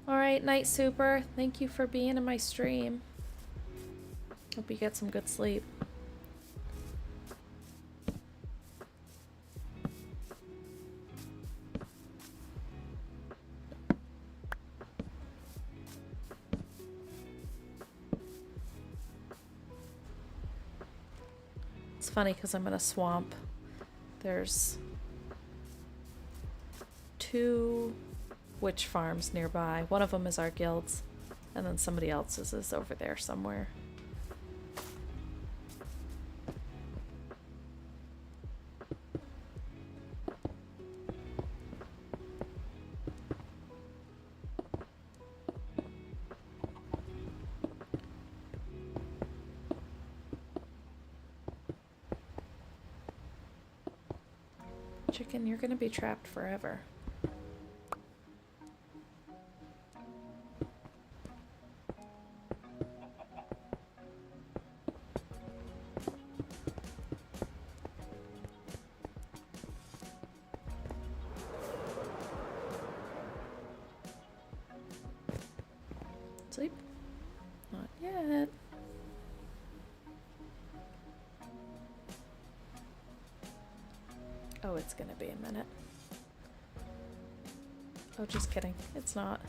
Alright, Night Super, thank you for being in my stream. Hope you get some good sleep. It's funny because I'm in a swamp. There's 2 witch farms nearby. One of them is our guild's, and then somebody else's is over there somewhere. Chicken, you're gonna be trapped forever. Sleep? Not yet. Oh, it's gonna be a minute. Oh, just kidding. It's not.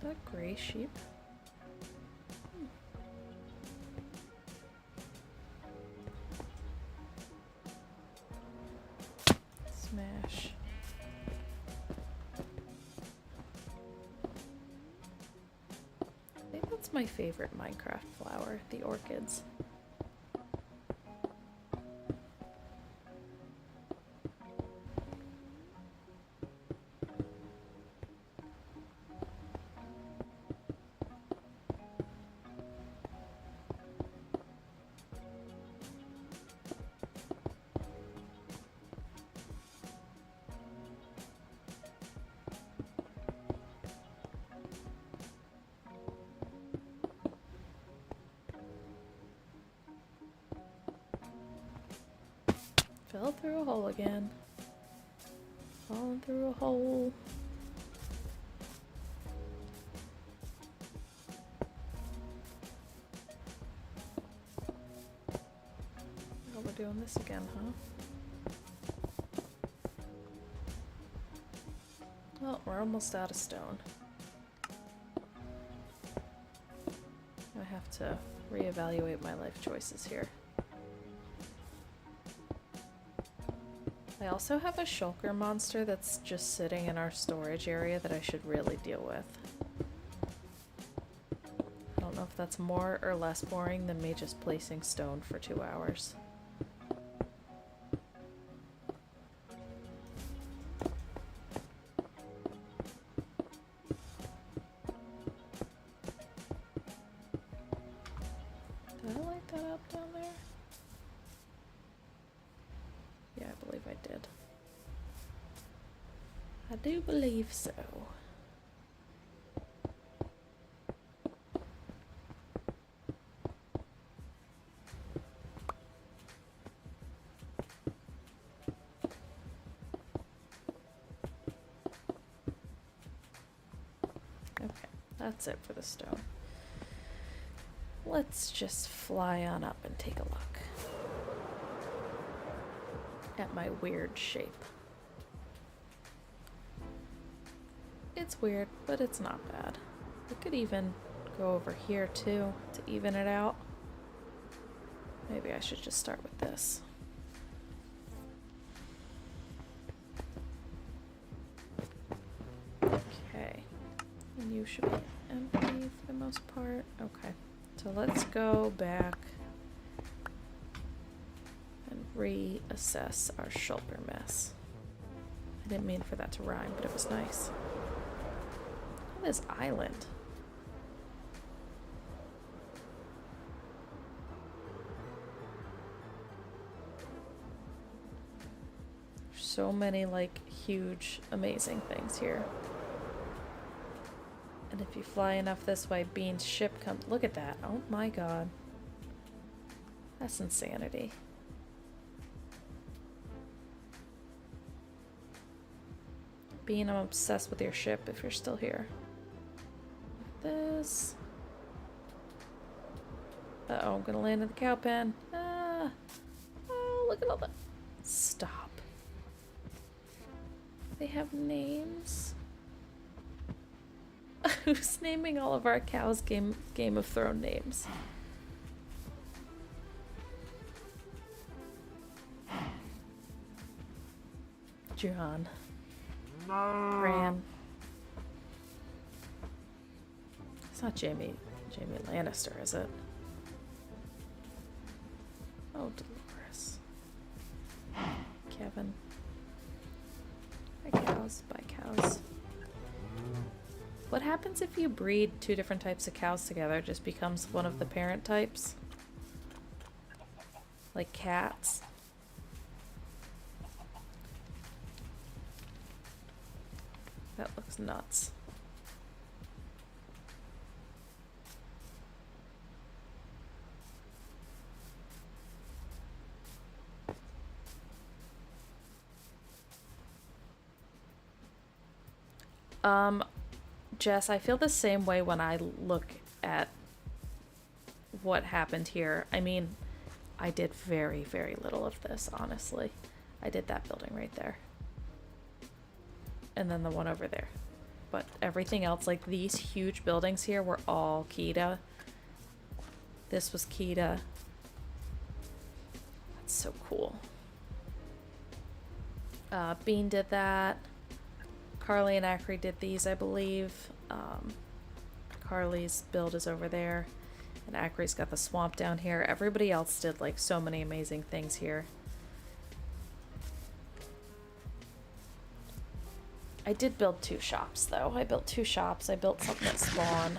that a gray sheep? Smash. I think that's my favorite Minecraft flower, the orchids. Fell through a hole again. Falling through a hole. Oh, we're doing this again, huh? Well, we're almost out of stone. I have to reevaluate my life choices here. I also have a shulker monster that's just sitting in our storage area that I should really deal with. I don't know if that's more or less boring than me just placing stone for 2 hours. Did I light that up down there? Yeah, I believe I did. I do believe so. Okay, that's it for the stone. Let's just fly on up and take a look at my weird shape. It's weird, but it's not bad. We could even go over here too to even it out. Maybe I should just start with this. Okay. And you should be empty for the most part. Okay. So let's go back and reassess our shulker mess. I didn't mean for that to rhyme, but it was nice. Look at this island. So many, like, huge, amazing things here. And if you fly enough this way, Bean's ship comes. Look at that. Oh my god. That's insanity. Bean, I'm obsessed with your ship if you're still here. This. Uh-oh, I'm gonna land in the cow pen. Ah. Oh, look at all that. Stop. They have names. Who's naming all of our cows Game of Thrones names? John. Bran. It's not Jamie Lannister, is it? Oh, Dolores. Kevin. Bye cows, bye cows. What happens if you breed two different types of cows together? It just becomes one of the parent types? Like cats? That looks nuts. Jess, I feel the same way when I look at what happened here. I mean, I did very, very little of this, honestly. I did that building right there. And then the one over there. but everything else, like these huge buildings here, were all Kita. This was Kita. That's so cool. Bean did that. Carly and Acri did these, I believe. Carly's build is over there. And Acri's got the swamp down here. Everybody else did like so many amazing things here. I did build 2 shops though. I built 2 shops. I built something at spawn.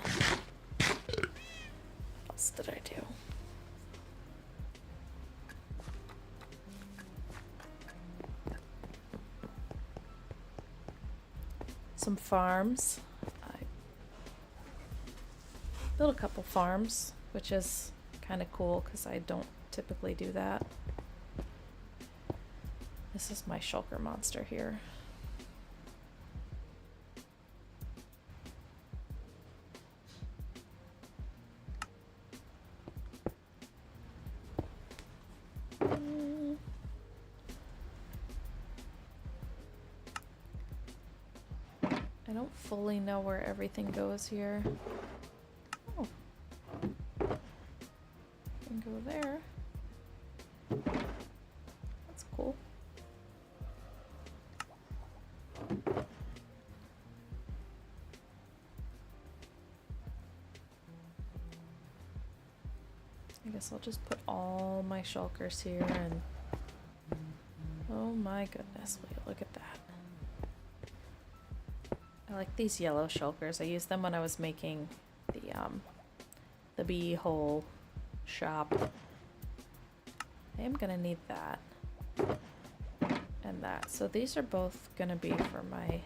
What else did I do? Some farms. I built a couple farms, which is kind of cool because I don't typically do that. This is my shulker monster here. I don't fully know where everything goes here. Oh. Can go there. That's cool. I guess I'll just put all my shulkers here and oh my goodness, will you look at that. I like these yellow shulkers. I used them when I was making the bee hole shop. I am gonna need that and that. So these are both gonna be for my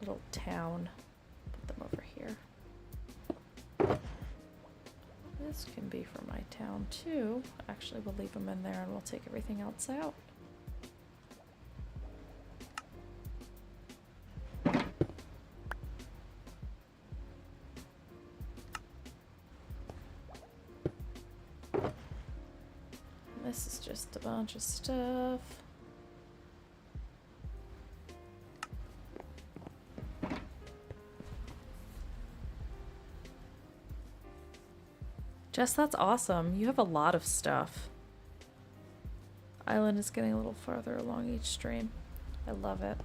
little town. Put them over here. This can be for my town too. Actually, we'll leave them in there and we'll take everything else out. This is just a bunch of stuff. Jess, that's awesome. You have a lot of stuff. Island is getting a little farther along each stream. I love it.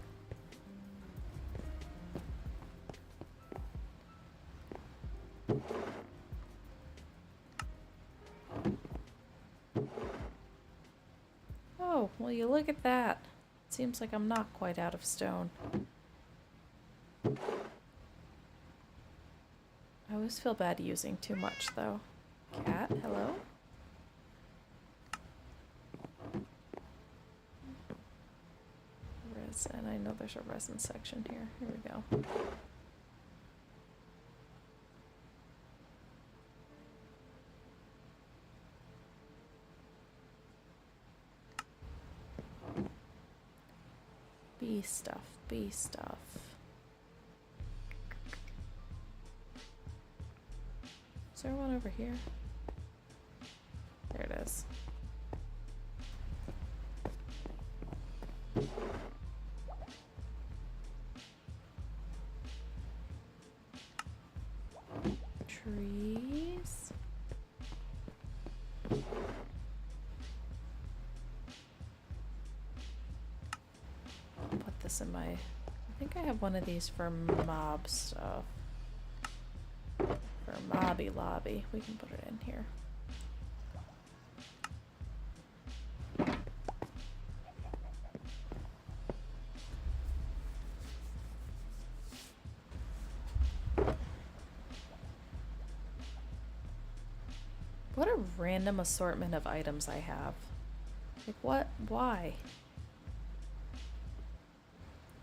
Oh, well, you look at that. Seems like I'm not quite out of stone. I always feel bad using too much, though. Cat, hello? Resin. I know there's a resin section here. Here we go. Bee stuff, bee stuff. Is there one over here? There it is. Trees. I'll put this in my... I think I have one of these for mob stuff. For mobby lobby. We can put it in here. What a random assortment of items I have. Like what? Why?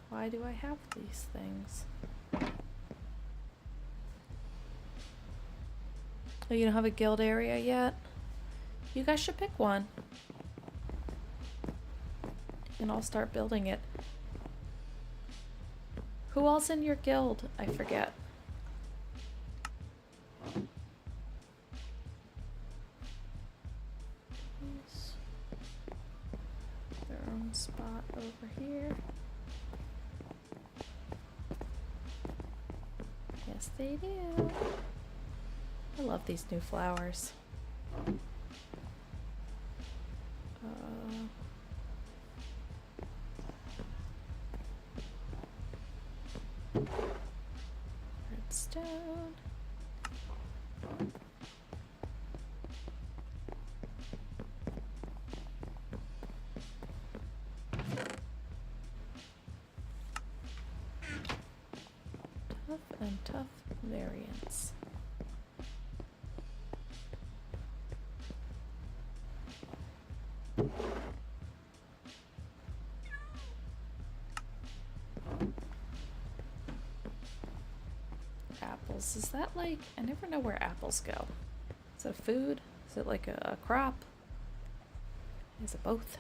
Why do I have these things? Oh, you don't have a guild area yet? You guys should pick one. And I'll start building it. Who else in your guild? I forget. Their own spot over here. Yes, they do. I love these new flowers. Redstone. Tough and tough variants. Apples. Is that like... I never know where apples go. Is it food? Is it like a crop? Is it both?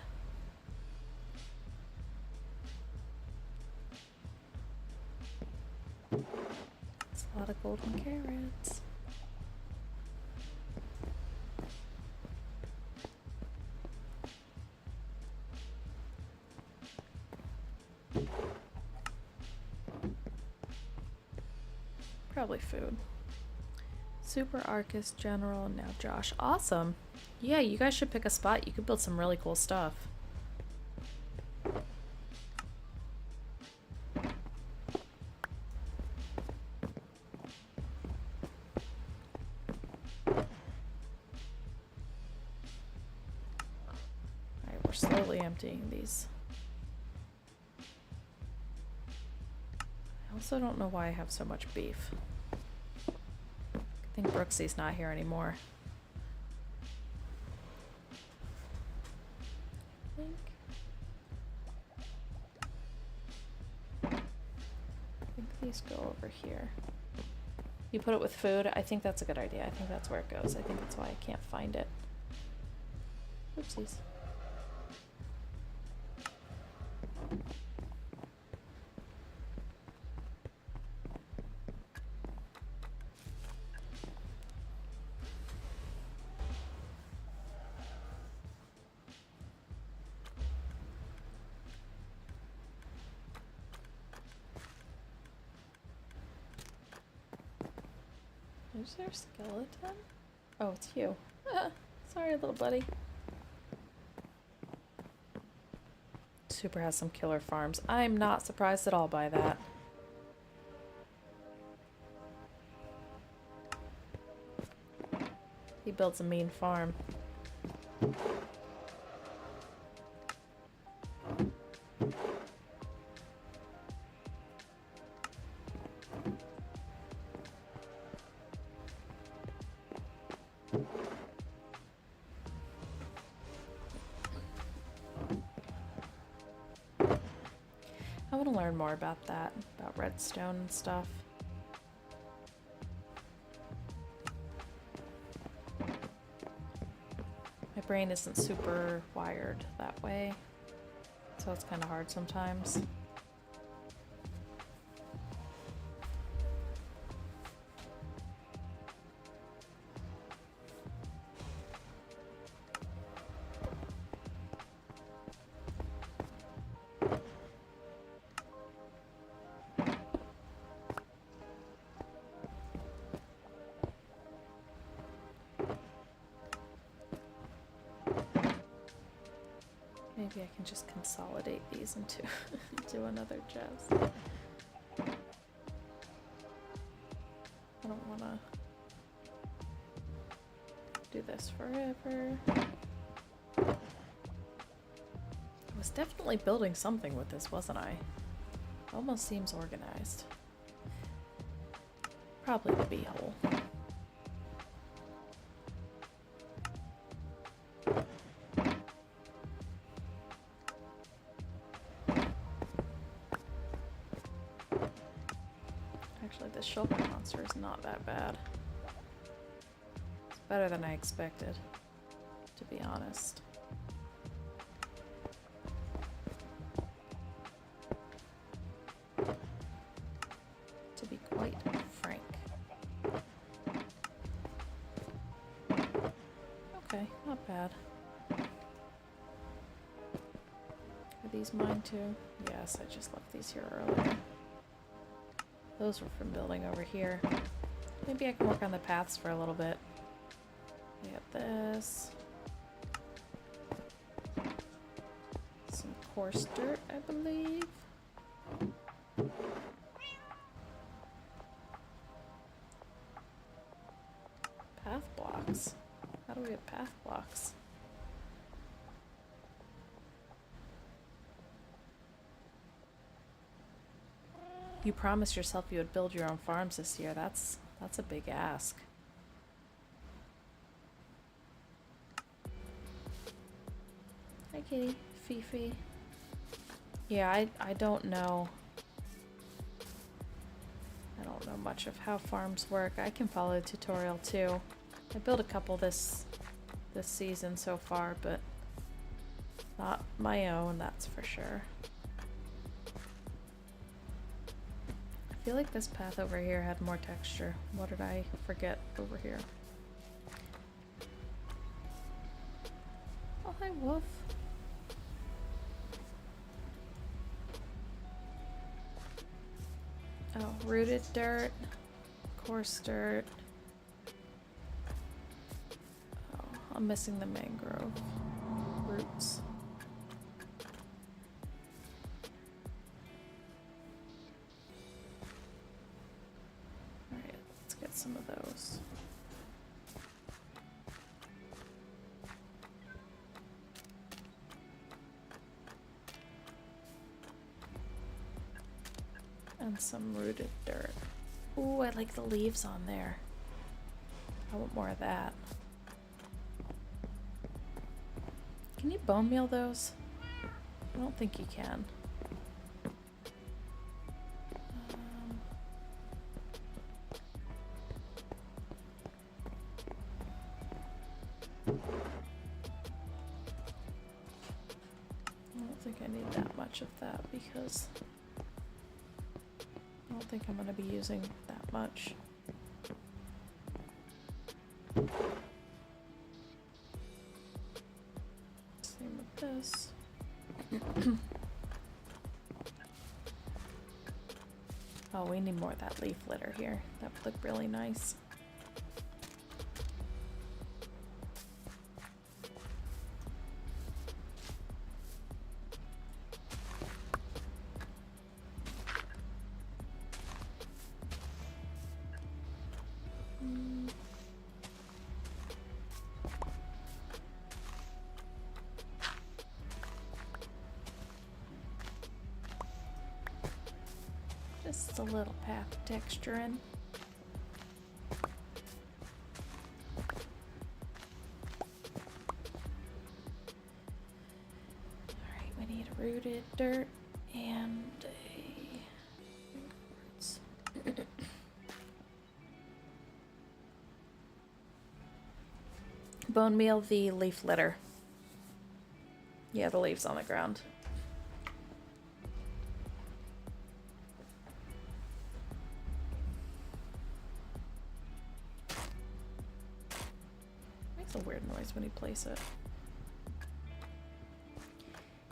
It's a lot of golden carrots. Probably food. Super Arcus General, now Josh. Awesome. Yeah, you guys should pick a spot. You could build some really cool stuff. Alright, we're slowly emptying these. I also don't know why I have so much beef. I think Brooksy's not here anymore. I think these go over here. You put it with food? I think that's a good idea. I think that's where it goes. I think that's why I can't find it. Oopsies. Is there a skeleton? Oh, it's you. Sorry, little buddy. Super has some killer farms. I'm not surprised at all by that. He builds a mean farm. I want to learn more about that, about redstone and stuff. My brain isn't super wired that way, so it's kind of hard sometimes. Maybe I can just consolidate these into another chest. I don't want to do this forever. I was definitely building something with this, wasn't I? Almost seems organized. Probably the beehole. Actually, this shulker monster is not that bad. It's better than I expected, to be honest. To be quite frank. Okay, not bad. Are these mine too? Yes, I just left these here earlier. Those were from building over here. Maybe I can work on the paths for a little bit. We got this. Some coarse dirt, I believe. Path blocks. How do we have path blocks? You promised yourself you would build your own farms this year. That's a big ask. Hi, kitty. Fifi. Yeah, I don't know. I don't know much of how farms work. I can follow a tutorial too. I built a couple this season so far, but not my own, that's for sure. I feel like this path over here had more texture. What did I forget over here? Oh, hi, wolf. Oh, rooted dirt, coarse dirt. Oh, I'm missing the mangrove roots. Alright, let's get some of those. And some rooted dirt. Ooh, I like the leaves on there. I want more of that. Can you bone meal those? I don't think you can. I don't think I need that much of that because I don't think I'm going to be using that much. Same with this. Oh, we need more of that leaf litter here. That would look really nice. Just a little path texturing. Alright, we need a rooted dirt and a bone meal the leaf litter. Yeah, the leaves on the ground. Makes a weird noise when you place it.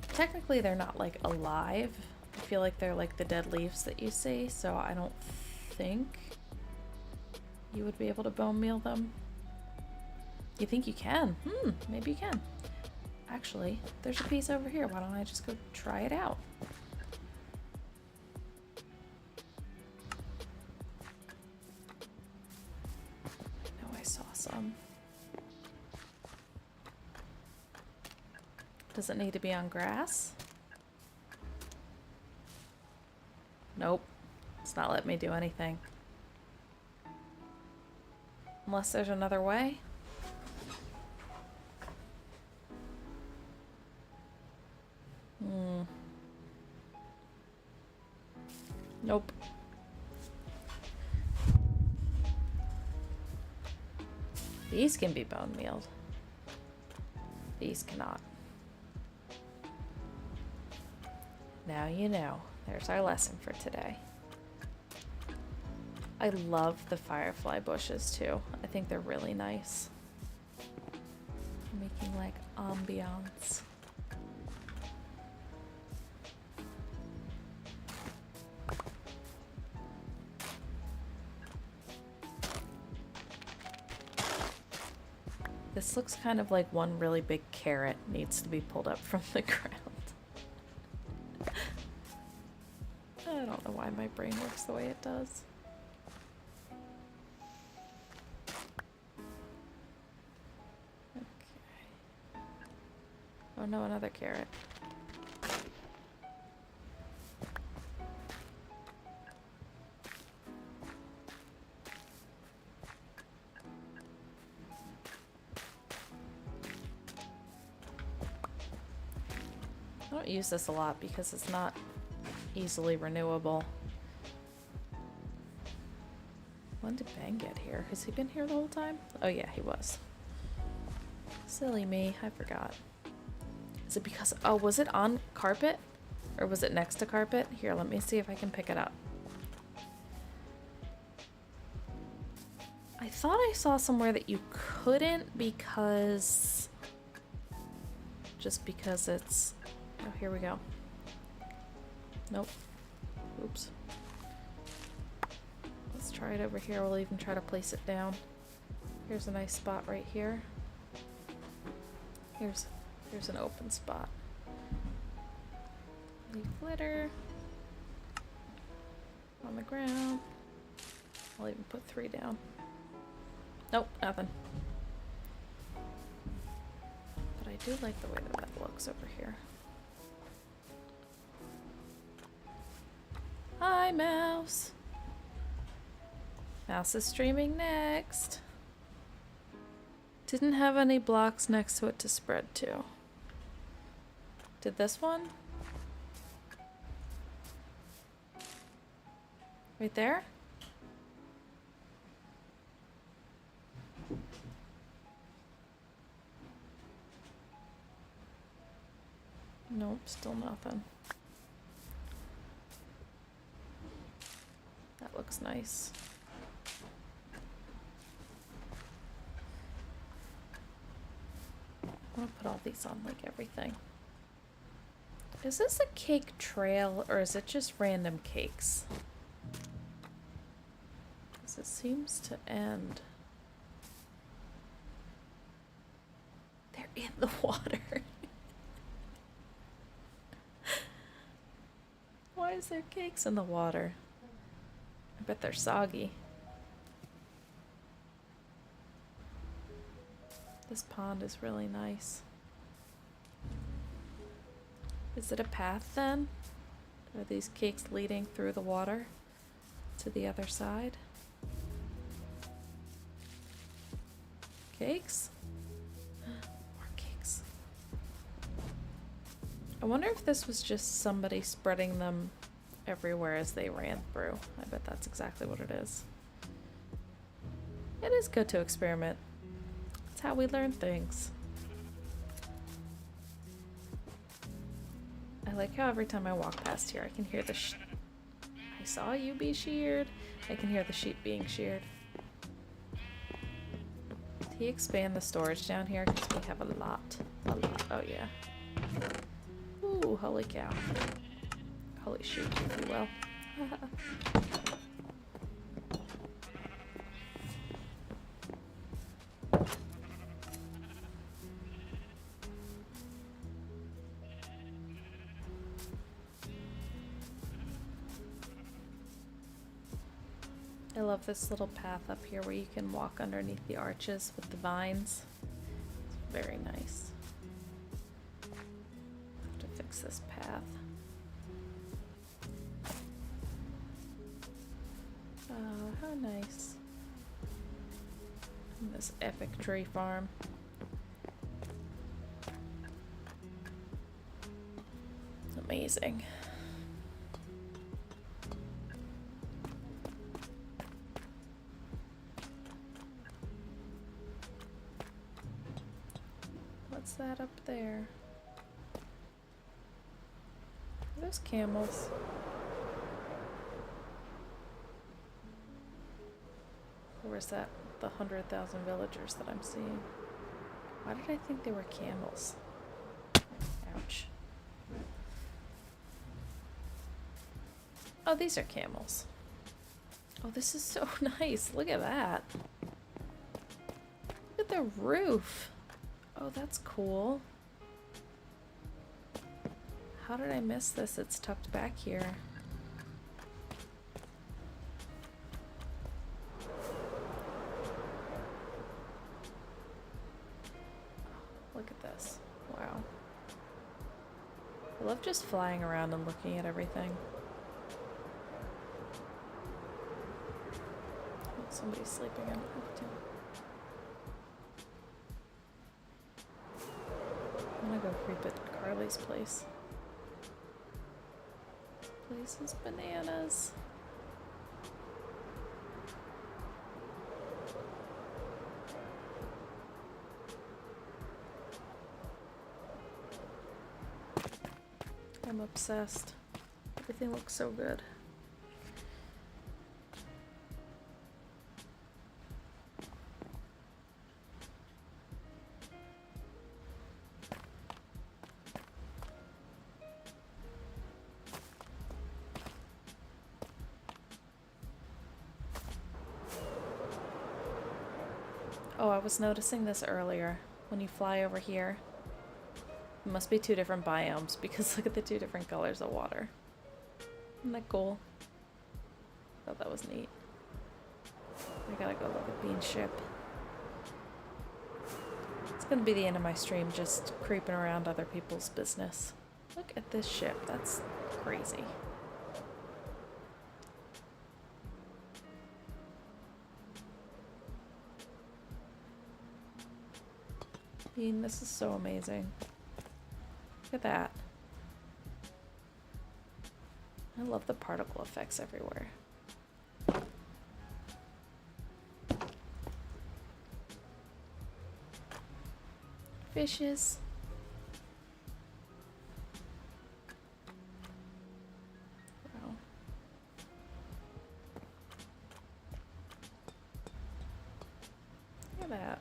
Technically, they're not like alive. I feel like they're like the dead leaves that you see, so I don't think you would be able to bone meal them. You think you can? Maybe you can. Actually, there's a piece over here. Why don't I just go try it out? I know I saw some. Does it need to be on grass? Nope. It's not letting me do anything. Unless there's another way. Nope. These can be bone mealed. These cannot. Now you know. There's our lesson for today. I love the firefly bushes too. I think they're really nice. Making like ambiance. This looks kind of like one really big carrot needs to be pulled up from the ground. I don't know why my brain works the way it does. Okay. Oh no, another carrot. I don't use this a lot because it's not easily renewable. When did Ben get here? Has he been here the whole time? Oh yeah, he was. Silly me, I forgot. Is it because, oh, was it on carpet? Or was it next to carpet? Here, let me see if I can pick it up. I thought I saw somewhere that you couldn't because... just because it's... Oh, here we go. Nope. Oops. Let's try it over here. We'll even try to place it down. Here's a nice spot right here. Here's an open spot. Leave glitter on the ground. I'll even put 3 down. Nope, nothing. But I do like the way that looks over here. Hi, Mouse. Mouse is streaming next. Didn't have any blocks next to it to spread to. Did this one? Right there? Nope, still nothing. That looks nice. I want to put all these on like everything. Is this a cake trail or is it just random cakes? Because it seems to end. They're in the water. Why is there cakes in the water? I bet they're soggy. This pond is really nice. Is it a path then? Are these cakes leading through the water to the other side? Cakes? More cakes. I wonder if this was just somebody spreading them everywhere as they ran through. I bet that's exactly what it is. It is good to experiment. It's how we learn things. I like how every time I walk past here I can hear the I saw you be sheared. I can hear the sheep being sheared. Did he expand the storage down here? Because we have a lot. A lot. Oh yeah. Ooh, holy cow. Holy shoot, if you will. I love this little path up here where you can walk underneath the arches with the vines. It's very nice. Have to fix this path. Oh, how nice. And this epic tree farm. It's amazing. What's that up there? Are those camels? Or is that the 100,000 villagers that I'm seeing? Why did I think they were camels? Ouch. Oh, these are camels. Oh, this is so nice. Look at that. Look at the roof. Oh, that's cool. How did I miss this? It's tucked back here. Look at this. Wow. I love just flying around and looking at everything. Oh, somebody's sleeping. I don't have to. I'm gonna go creep at Carly's place. Place is bananas. I'm obsessed. Everything looks so good. Oh, I was noticing this earlier. When you fly over here, it must be two different biomes because look at the two different colors of water. Isn't that cool? Thought that was neat. I gotta go look at Bean's ship. It's gonna be the end of my stream, just creeping around other people's business. Look at this ship. That's crazy. Bean, this is so amazing. Look at that. I love the particle effects everywhere. Fishes. Wow. Look at that.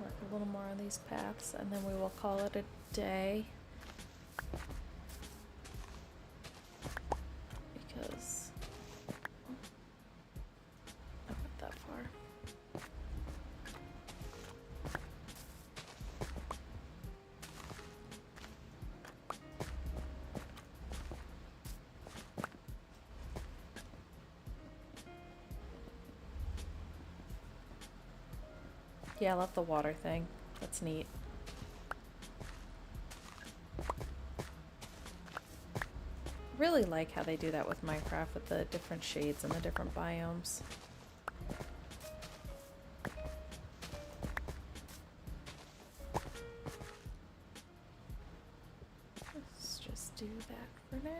Work a little more on these paths and then we will call it a day. Because I went that far. Yeah, I love the water thing. That's neat. Really like how they do that with Minecraft with the different shades and the different biomes. Let's just do that for now.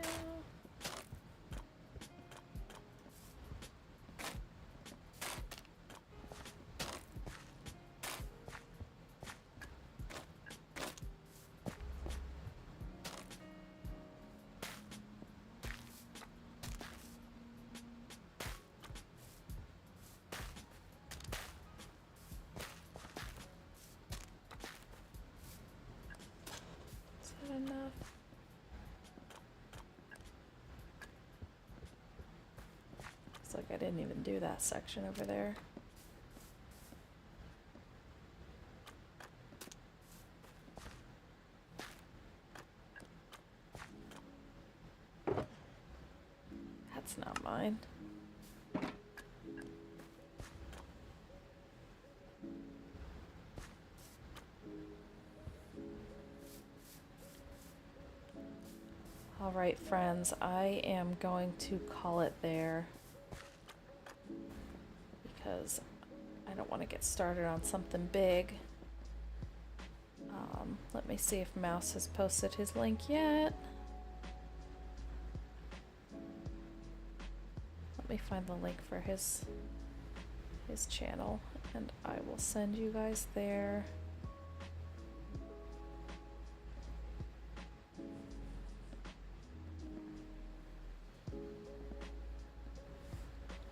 Enough. Looks like I didn't even do that section over there. That's not mine. Alright friends, I am going to call it there because I don't want to get started on something big. Let me see if Mouse has posted his link yet. me find the link for his channel, and I will send you guys there.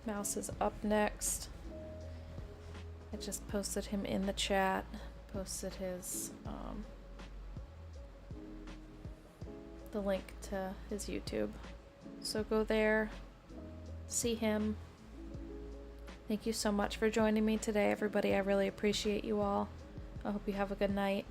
Mouse is up next. I just posted him in the chat, posted his the link to his YouTube. So go there, see him. Thank you so much for joining me today, everybody. I really appreciate you all. I hope you have a good night.